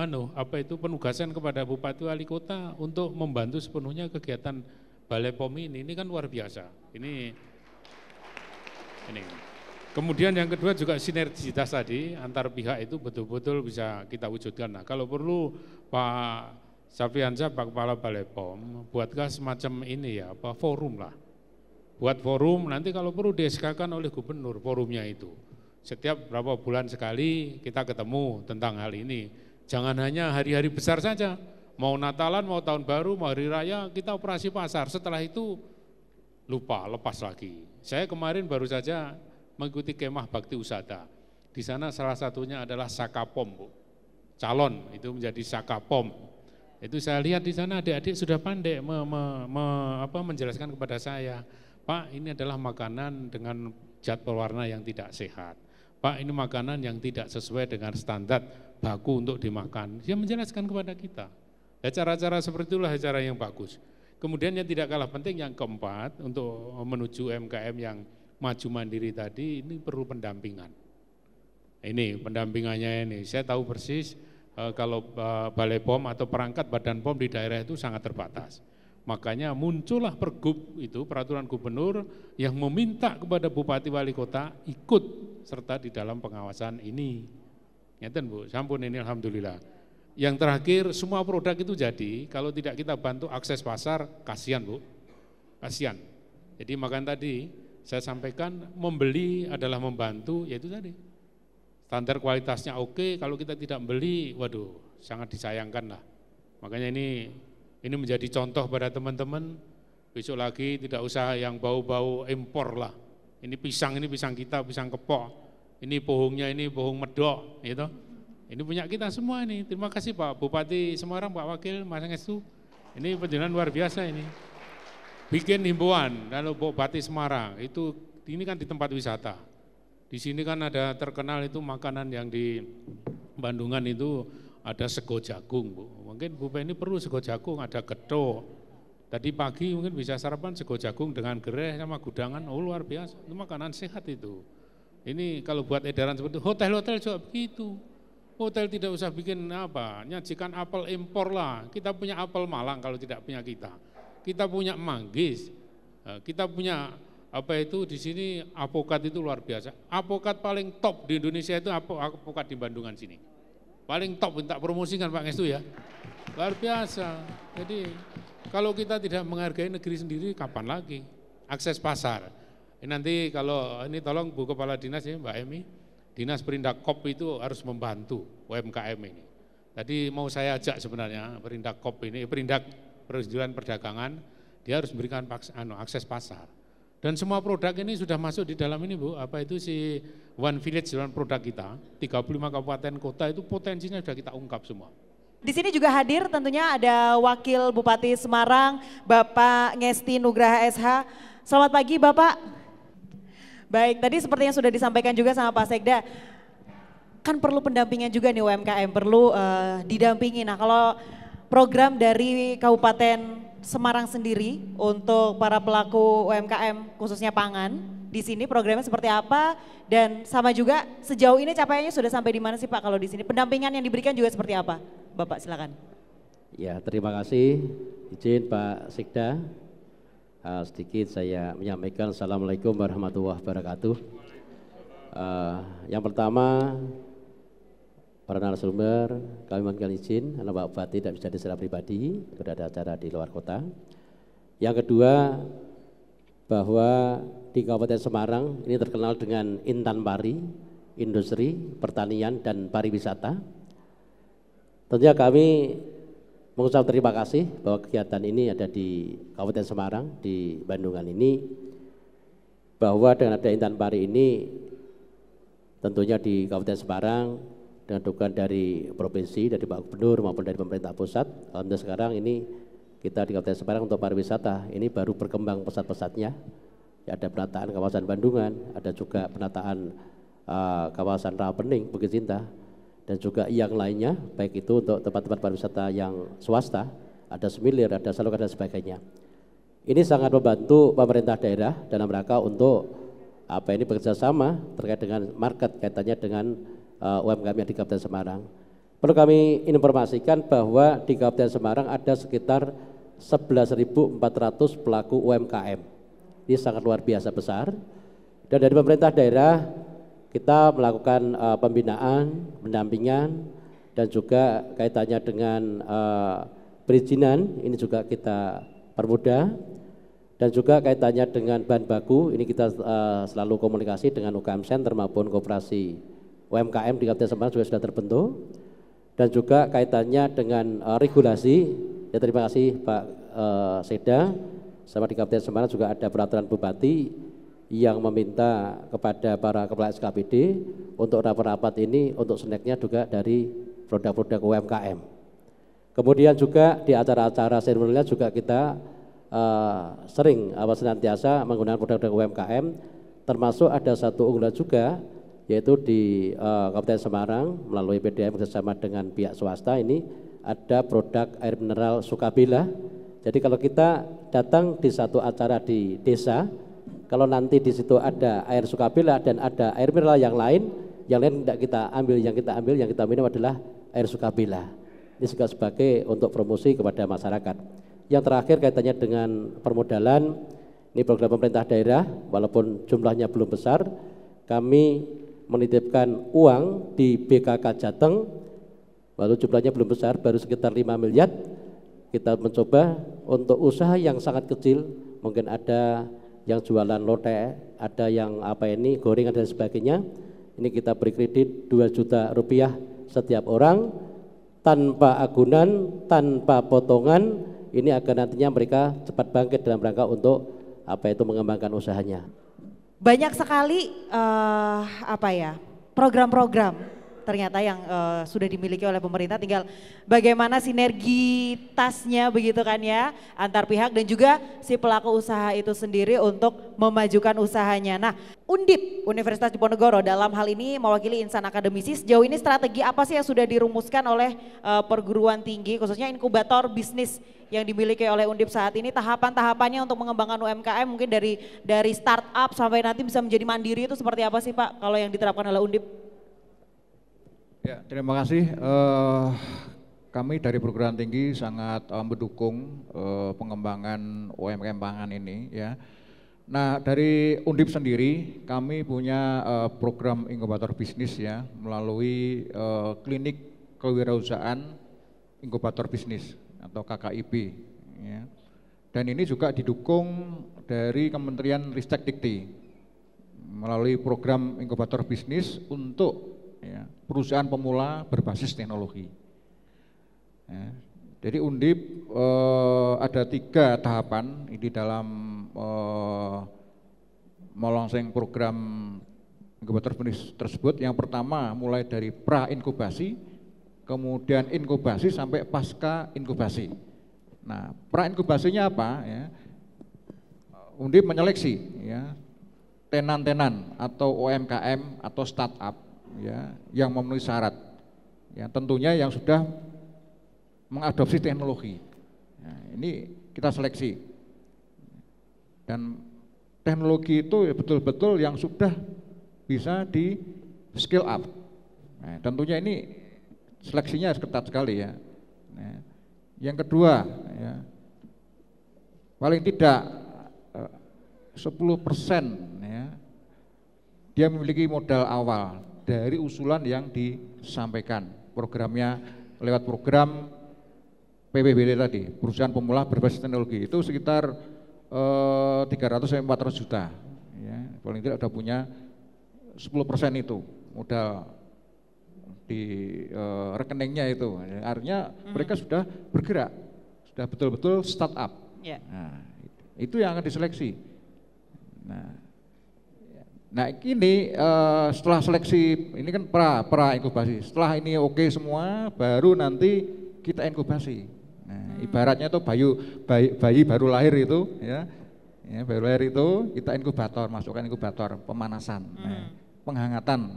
penugasan kepada Bupati Wali Kota untuk membantu sepenuhnya kegiatan Balai POM ini kan luar biasa. Ini. Kemudian yang kedua juga sinergitas tadi antar pihak itu betul-betul bisa kita wujudkan. Nah, kalau perlu Pak Safiansyah, Pak Kepala Balai POM, buatkan semacam ini ya, forum lah. Buat forum, nanti kalau perlu di-SK-kan oleh gubernur forumnya itu. Setiap berapa bulan sekali kita ketemu tentang hal ini. Jangan hanya hari-hari besar saja, mau Natalan, mau Tahun Baru, mau Hari Raya, kita operasi pasar. Setelah itu lupa, lepas lagi. Saya kemarin baru saja mengikuti kemah Bakti Usada. Di sana salah satunya adalah Sakapom, Bu. Calon itu menjadi Sakapom. Itu saya lihat di sana adik-adik sudah pandai menjelaskan kepada saya, Pak, ini adalah makanan dengan zat pewarna yang tidak sehat. Pak, ini makanan yang tidak sesuai dengan standar baku untuk dimakan. Dia menjelaskan kepada kita. Ya, cara-cara seperti itulah cara yang bagus. Kemudian yang tidak kalah penting yang keempat, untuk menuju UMKM yang maju mandiri tadi, ini perlu pendampingan. Ini pendampingannya ini, saya tahu persis kalau Balai POM atau perangkat Badan POM di daerah itu sangat terbatas. Makanya muncullah Pergub itu, peraturan gubernur yang meminta kepada Bupati Wali Kota ikut serta di dalam pengawasan ini. Ngeten Bu, sampun ini alhamdulillah. Yang terakhir semua produk itu jadi, kalau tidak kita bantu akses pasar, kasihan Bu, kasihan. Jadi makanya tadi saya sampaikan membeli adalah membantu, yaitu tadi. Standar kualitasnya oke, kalau kita tidak beli, waduh sangat disayangkan lah. Makanya ini menjadi contoh pada teman-teman, besok lagi tidak usah yang bau-bau impor lah. Ini pisang kita, pisang kepok, ini pohong medok, gitu. Ini punya kita semua ini. Terima kasih Pak Bupati Semarang, Pak Wakil, Mas Ngestu. Ini penjelasan luar biasa ini. Bikin himbauan, kalau Bupati Semarang, ini kan di tempat wisata. Di sini kan ada terkenal itu makanan yang di Bandungan itu ada sego jagung, Bu. Mungkin Bu Penny perlu sego jagung, ada getuk. Tadi pagi mungkin bisa sarapan sego jagung dengan gereh sama gudangan, luar biasa. Itu makanan sehat itu. Ini kalau buat edaran seperti itu, hotel-hotel juga begitu. Hotel tidak usah bikin nyajikan apel impor lah. Kita punya apel Malang kalau tidak punya kita. Kita punya manggis, kita punya di sini apokat itu luar biasa. Apokat paling top di Indonesia itu apokat di Bandungan sini. Paling top, minta promosikan Pak Ngestu ya. Luar biasa. Jadi kalau kita tidak menghargai negeri sendiri, kapan lagi? Akses pasar. Ini nanti kalau ini tolong Bu Kepala Dinas ya Mbak Emi, Dinas Perindak KOP itu harus membantu UMKM ini. Tadi mau saya ajak sebenarnya Perindak KOP ini, Perindak Perindustrian Perdagangan, dia harus memberikan akses pasar. Dan semua produk ini sudah masuk di dalam ini Bu, si One Village One produk kita, 35 kabupaten kota itu potensinya sudah kita ungkap semua. Di sini juga hadir tentunya ada Wakil Bupati Semarang, Bapak Ngesti Nugraha SH. Selamat pagi Bapak. Baik, tadi seperti yang sudah disampaikan juga sama Pak Sekda, kan perlu pendampingan juga nih UMKM, perlu didampingi. Nah kalau program dari Kabupaten Semarang sendiri untuk para pelaku UMKM khususnya pangan, di sini programnya seperti apa dan sama juga sejauh ini capaiannya sudah sampai di mana sih Pak kalau di sini? Pendampingan yang diberikan juga seperti apa? Bapak silakan. Ya terima kasih, izin Pak Sekda. Sedikit saya menyampaikan Assalamualaikum warahmatullahi wabarakatuh. Yang pertama, para narasumber, kami mohon izin, karena Pak Bupati tidak bisa secara pribadi, berada acara di luar kota. Yang kedua, bahwa di Kabupaten Semarang ini terkenal dengan Intan Pari, industri, pertanian, dan pariwisata. Tentunya kami mengucap terima kasih bahwa kegiatan ini ada di Kabupaten Semarang, di Bandungan ini, bahwa dengan ada Intan Pari ini tentunya di Kabupaten Semarang dengan dukungan dari provinsi, dari Pak Gubernur maupun dari pemerintah pusat, alhamdulillah sekarang ini kita di Kabupaten Semarang untuk pariwisata ini baru berkembang pesat-pesatnya. Ya, ada penataan kawasan Bandungan, ada juga penataan kawasan Rawapening, Bukit Cinta, dan juga yang lainnya, baik itu untuk tempat-tempat pariwisata yang swasta, ada Semilir, ada Salok, dan sebagainya. Ini sangat membantu pemerintah daerah dalam rangka untuk bekerja sama terkait dengan market kaitannya dengan UMKM yang di Kabupaten Semarang. Perlu kami informasikan bahwa di Kabupaten Semarang ada sekitar 11.400 pelaku UMKM. Ini sangat luar biasa besar. Dan dari pemerintah daerah kita melakukan pembinaan, pendampingan, dan juga kaitannya dengan perizinan, ini juga kita permudah. Dan juga kaitannya dengan bahan baku, ini kita selalu komunikasi dengan UKM Center maupun koperasi UMKM di Kabupaten Semarang juga sudah terbentuk. Dan juga kaitannya dengan regulasi, ya terima kasih Pak Sekda, sama di Kabupaten Semarang juga ada peraturan Bupati yang meminta kepada para kepala SKPD untuk rapat-rapat ini untuk snacknya juga dari produk-produk UMKM. Kemudian juga di acara-acara seremonial juga kita sering senantiasa menggunakan produk-produk UMKM, termasuk ada satu unggulan juga yaitu di Kabupaten Semarang melalui PDAM bersama dengan pihak swasta, ini ada produk air mineral Sukabila. Jadi kalau kita datang di satu acara di desa, kalau nanti di situ ada air Sukabila dan ada air mineral yang lain tidak kita ambil, yang kita minum adalah air Sukabila. Ini juga sebagai untuk promosi kepada masyarakat. Yang terakhir kaitannya dengan permodalan, ini program pemerintah daerah, walaupun jumlahnya belum besar, kami menitipkan uang di BKK Jateng, walau jumlahnya belum besar, baru sekitar 5 miliar. Kita mencoba untuk usaha yang sangat kecil, mungkin ada yang jualan lotek, ada yang gorengan dan sebagainya. Ini kita beri kredit 2 juta rupiah setiap orang, tanpa agunan, tanpa potongan. Ini agar nantinya mereka cepat bangkit dalam rangka untuk mengembangkan usahanya. Banyak sekali program-program ternyata yang sudah dimiliki oleh pemerintah, tinggal bagaimana sinergitasnya begitu kan ya antar pihak dan juga si pelaku usaha itu sendiri untuk memajukan usahanya. Nah, Undip Universitas Diponegoro dalam hal ini mewakili insan akademisi, sejauh ini strategi apa sih yang sudah dirumuskan oleh perguruan tinggi khususnya inkubator bisnis yang dimiliki oleh Undip saat ini, tahapan-tahapannya untuk mengembangkan UMKM mungkin dari startup sampai nanti bisa menjadi mandiri itu seperti apa sih Pak kalau yang diterapkan oleh Undip? Ya, terima kasih. Kami dari perguruan tinggi sangat mendukung pengembangan UMKM pangan ini ya. Nah, dari Undip sendiri kami punya program inkubator bisnis ya melalui klinik kewirausahaan inkubator bisnis atau KKIB ya. Dan ini juga didukung dari Kementerian Ristek-Dikti melalui program inkubator bisnis untuk perusahaan pemula berbasis teknologi. Ya, jadi Undip ada 3 tahapan ini dalam melaunching program inkubator bisnis tersebut. Yang pertama mulai dari pra-inkubasi, kemudian inkubasi sampai pasca inkubasi. Nah, pra-inkubasinya apa? Ya, Undip menyeleksi ya tenan-tenan atau UMKM atau startup ya yang memenuhi syarat. Ya, tentunya yang sudah mengadopsi teknologi. Ya, ini kita seleksi. Dan teknologi itu betul-betul yang sudah bisa di scale up. Nah, tentunya ini seleksinya harus ketat sekali ya. Nah, yang kedua ya, paling tidak 10% ya, dia memiliki modal awal dari usulan yang disampaikan. Programnya lewat program PPBT tadi, perusahaan pemula berbasis teknologi, itu sekitar 300-400 juta ya, paling tidak sudah punya 10% itu modal di rekeningnya itu. Artinya mereka sudah bergerak, sudah betul-betul startup. Yeah. Nah, itu yang akan diseleksi. Nah ini setelah seleksi, ini kan pra inkubasi. Setelah ini oke semua, baru nanti kita inkubasi. Nah, ibaratnya itu bayi baru lahir itu, ya baru lahir itu kita inkubator, masukkan inkubator, pemanasan, penghangatan,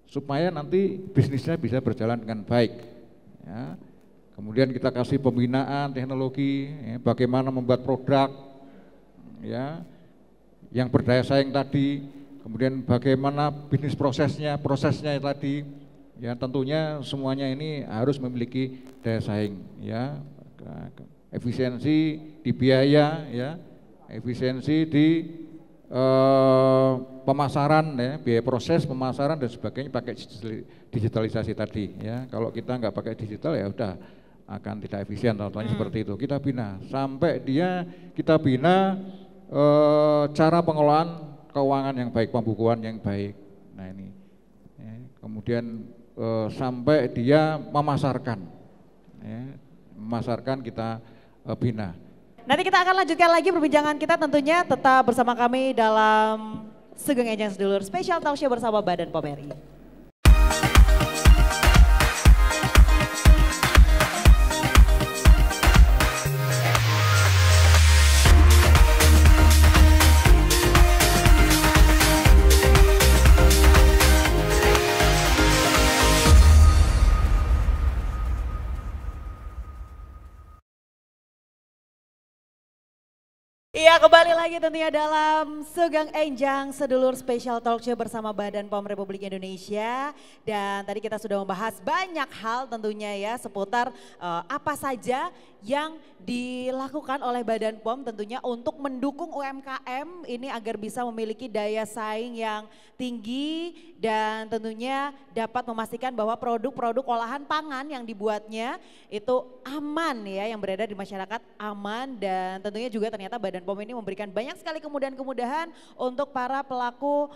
supaya nanti bisnisnya bisa berjalan dengan baik. Ya. Kemudian kita kasih pembinaan teknologi, ya, bagaimana membuat produk, ya, yang berdaya saing tadi, kemudian bagaimana bisnis prosesnya tadi, Ya tentunya semuanya ini harus memiliki daya saing, ya, efisiensi di biaya, ya, efisiensi di pemasaran, ya, biaya proses pemasaran dan sebagainya pakai digitalisasi tadi, ya. Kalau kita nggak pakai digital ya udah akan tidak efisien, contohnya seperti itu. Kita bina sampai kita bina cara pengelolaan keuangan yang baik, pembukuan yang baik. Nah ini, ya, kemudian sampai dia memasarkan, ya, memasarkan kita bina. Nanti kita akan lanjutkan lagi perbincangan kita, tentunya tetap bersama kami dalam Sugeng Enjang Sedulur Special Talk Show bersama Badan POM RI. Iya, kembali lagi tentunya dalam Sugeng Enjang Sedulur Special Talk Show bersama Badan POM Republik Indonesia. Dan tadi kita sudah membahas banyak hal tentunya ya seputar apa saja yang dilakukan oleh Badan POM tentunya untuk mendukung UMKM ini agar bisa memiliki daya saing yang tinggi dan tentunya dapat memastikan bahwa produk-produk olahan pangan yang dibuatnya itu aman ya, yang beredar di masyarakat aman, dan tentunya juga ternyata Badan POM ini memberikan banyak sekali kemudahan-kemudahan untuk para pelaku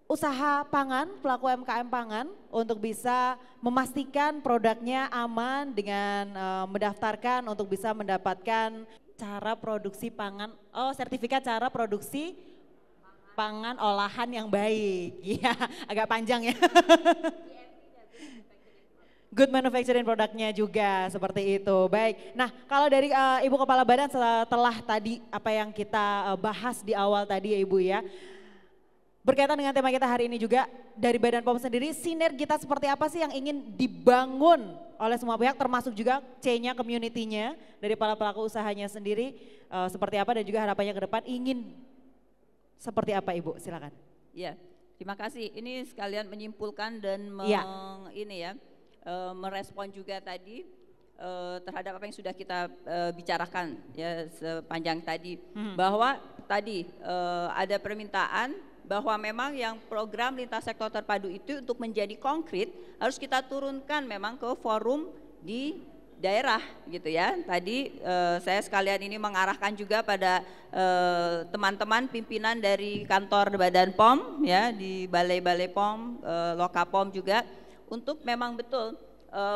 usaha pangan, pelaku UMKM pangan untuk bisa memastikan produknya aman dengan mendaftarkan untuk bisa mendapatkan cara produksi pangan, sertifikat cara produksi pangan olahan yang baik. Iya, agak panjang ya. Good manufacturing produknya juga seperti itu. Baik, nah kalau dari Ibu Kepala Badan setelah tadi apa yang kita bahas di awal tadi ya Ibu ya, berkaitan dengan tema kita hari ini juga, dari Badan POM sendiri sinergitas seperti apa sih yang ingin dibangun oleh semua pihak termasuk juga C-nya, community-nya dari para pelaku usahanya sendiri, seperti apa dan juga harapannya ke depan ingin seperti apa Ibu, silakan. Ya, terima kasih. Ini sekalian menyimpulkan dan merespon juga tadi terhadap apa yang sudah kita bicarakan ya sepanjang tadi, bahwa tadi ada permintaan bahwa memang yang program lintas sektor terpadu itu untuk menjadi konkret harus kita turunkan memang ke forum di daerah gitu ya. Tadi saya sekalian ini mengarahkan juga pada teman-teman pimpinan dari kantor Badan POM ya, di balai-balai POM, Lokapom juga, untuk memang betul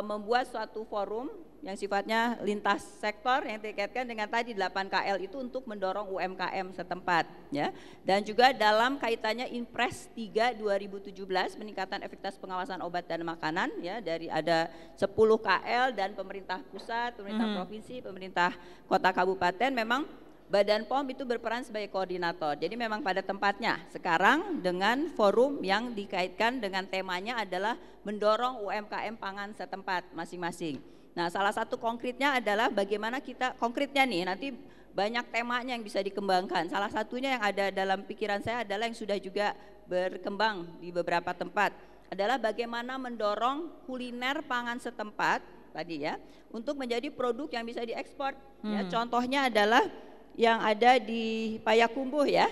membuat suatu forum yang sifatnya lintas sektor yang dikaitkan dengan tadi 8KL itu untuk mendorong UMKM setempat ya. Dan juga dalam kaitannya Impres 3 2017 peningkatan efektivitas pengawasan obat dan makanan ya, dari ada 10 KL dan pemerintah pusat, pemerintah provinsi, pemerintah kota kabupaten, memang Badan POM itu berperan sebagai koordinator. Jadi memang pada tempatnya sekarang dengan forum yang dikaitkan dengan temanya adalah mendorong UMKM pangan setempat masing-masing. Nah, salah satu konkretnya adalah bagaimana kita, konkretnya nih nanti banyak temanya yang bisa dikembangkan. Salah satunya yang ada dalam pikiran saya adalah yang sudah juga berkembang di beberapa tempat, adalah bagaimana mendorong kuliner pangan setempat tadi ya, untuk menjadi produk yang bisa diekspor. Ya, contohnya adalah yang ada di Payakumbuh ya,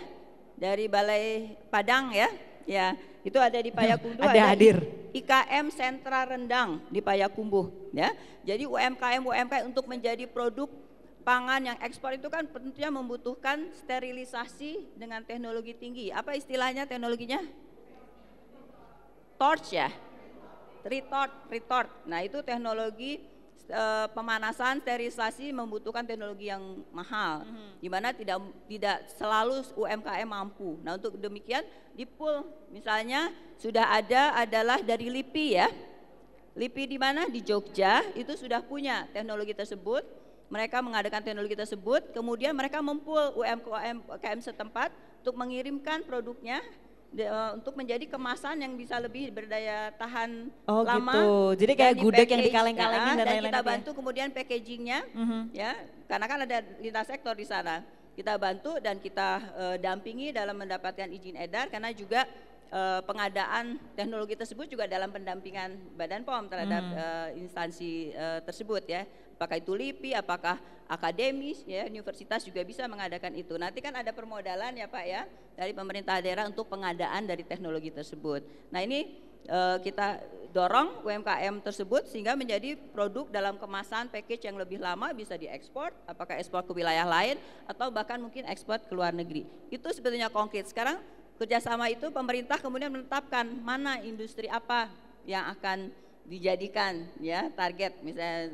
dari Balai Padang ya, ya itu ada di Payakumbuh, ada hadir IKM Sentra Rendang di Payakumbuh ya. Jadi UMKM untuk menjadi produk pangan yang ekspor itu kan tentunya membutuhkan sterilisasi dengan teknologi tinggi. Apa istilahnya teknologinya? Torch ya, retort. Nah itu teknologi pemanasan, sterilisasi membutuhkan teknologi yang mahal, di mana tidak selalu UMKM mampu. Nah untuk demikian di pool misalnya sudah adalah dari LIPI ya. LIPI di mana? Di Jogja itu sudah punya teknologi tersebut. Mereka mengadakan teknologi tersebut, kemudian mereka mempul UMKM setempat untuk mengirimkan produknya untuk menjadi kemasan yang bisa lebih berdaya tahan lama. Gitu. Jadi kayak gudeg yang dikaleng-kalengin dan lain-lain. Kita bantu kemudian packagingnya, ya, karena kan ada lintas sektor di sana. Kita bantu dan kita dampingi dalam mendapatkan izin edar, karena juga pengadaan teknologi tersebut juga dalam pendampingan Badan POM terhadap instansi tersebut ya. Apakah itu LIPI, apakah akademis ya, universitas juga bisa mengadakan itu. Nanti kan ada permodalan ya Pak ya dari pemerintah daerah untuk pengadaan dari teknologi tersebut. Nah ini kita dorong UMKM tersebut sehingga menjadi produk dalam kemasan package yang lebih lama bisa diekspor, apakah ekspor ke wilayah lain atau bahkan mungkin ekspor ke luar negeri. Itu sebetulnya konkret. Sekarang kerjasama itu pemerintah kemudian menetapkan mana industri apa yang akan dijadikan ya target misalnya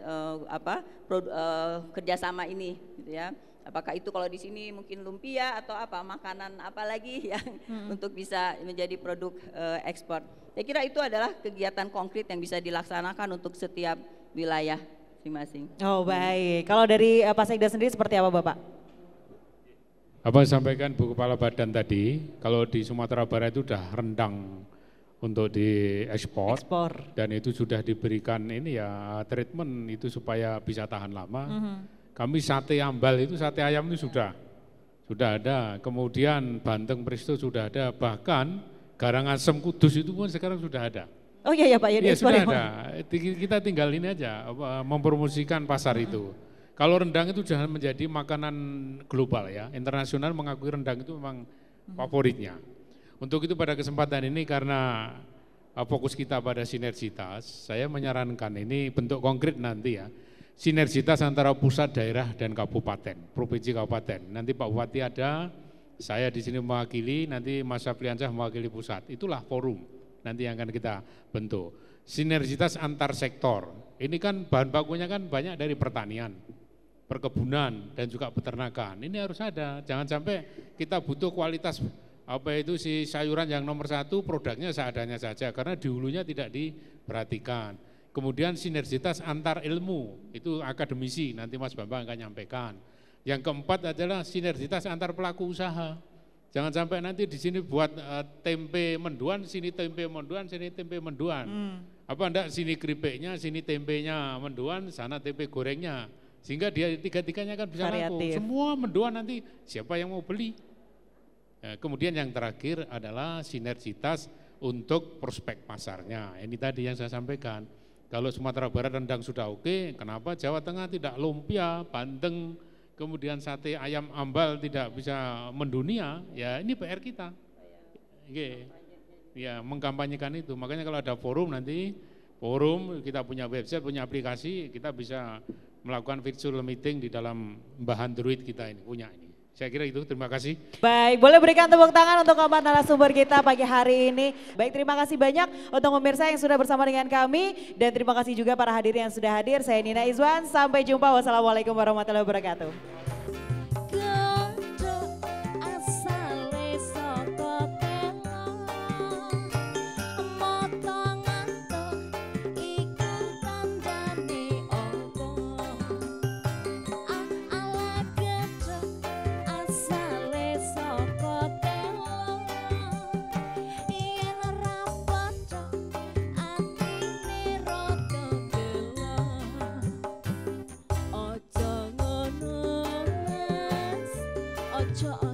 kerjasama ini gitu ya. Apakah itu kalau di sini mungkin lumpia atau apa makanan apa lagi yang untuk bisa menjadi produk ekspor. Saya kira itu adalah kegiatan konkret yang bisa dilaksanakan untuk setiap wilayah masing-masing. Oh baik, kalau dari Pak Sekda sendiri seperti apa Bapak? Apa yang disampaikan Bu Kepala Badan tadi, kalau di Sumatera Barat itu sudah rendang untuk diekspor dan itu sudah diberikan ini ya treatment itu supaya bisa tahan lama. Kami sate ambal itu sate ayam itu sudah ada, kemudian Banteng Presto sudah ada, bahkan garang asem Kudus itu pun sekarang sudah ada. Oh iya ya Pak ya, ya sudah ada. Kita tinggal ini aja mempromosikan pasar itu. Kalau rendang itu sudah menjadi makanan global ya, internasional mengakui rendang itu memang favoritnya. Untuk itu pada kesempatan ini karena fokus kita pada sinergitas, saya menyarankan ini bentuk konkret nanti ya, sinergitas antara pusat, daerah, dan kabupaten, provinsi kabupaten. Nanti Pak Bupati ada, saya di sini mewakili, nanti Mas Afriansyah mewakili pusat. Itulah forum nanti yang akan kita bentuk. Sinergitas antar sektor. Ini kan bahan bakunya kan banyak dari pertanian, perkebunan, dan juga peternakan. Ini harus ada. Jangan sampai kita butuh kualitas apa itu si sayuran yang nomor satu, produknya seadanya saja karena di hulunya tidak diperhatikan. Kemudian sinergitas antar ilmu, itu akademisi, nanti Mas Bambang akan nyampaikan. Yang keempat adalah sinergitas antar pelaku usaha. Jangan sampai nanti di sini buat tempe menduan, sini tempe menduan, sini tempe menduan. Apa enggak sini keripiknya, sini tempenya menduan, sana tempe gorengnya. Sehingga dia tiga-tiganya kan bisa laku. Semua menduan nanti siapa yang mau beli. Nah, kemudian yang terakhir adalah sinergitas untuk prospek pasarnya. Ini tadi yang saya sampaikan. Kalau Sumatera Barat rendang sudah oke, kenapa Jawa Tengah tidak lumpia, bandeng, kemudian sate ayam ambal tidak bisa mendunia? Ya ini PR kita. Oke. Ya mengkampanyekan itu. Makanya kalau ada forum nanti, kita punya website, punya aplikasi, kita bisa melakukan virtual meeting di dalam bahan Android kita ini, punya ini. Saya kira itu, terima kasih. Baik, boleh berikan tepuk tangan untuk keempat narasumber kita pagi hari ini. Baik, terima kasih banyak untuk pemirsa yang sudah bersama dengan kami. Dan terima kasih juga para hadirin yang sudah hadir. Saya Nina Izwan, sampai jumpa. Wassalamualaikum warahmatullahi wabarakatuh. Ojo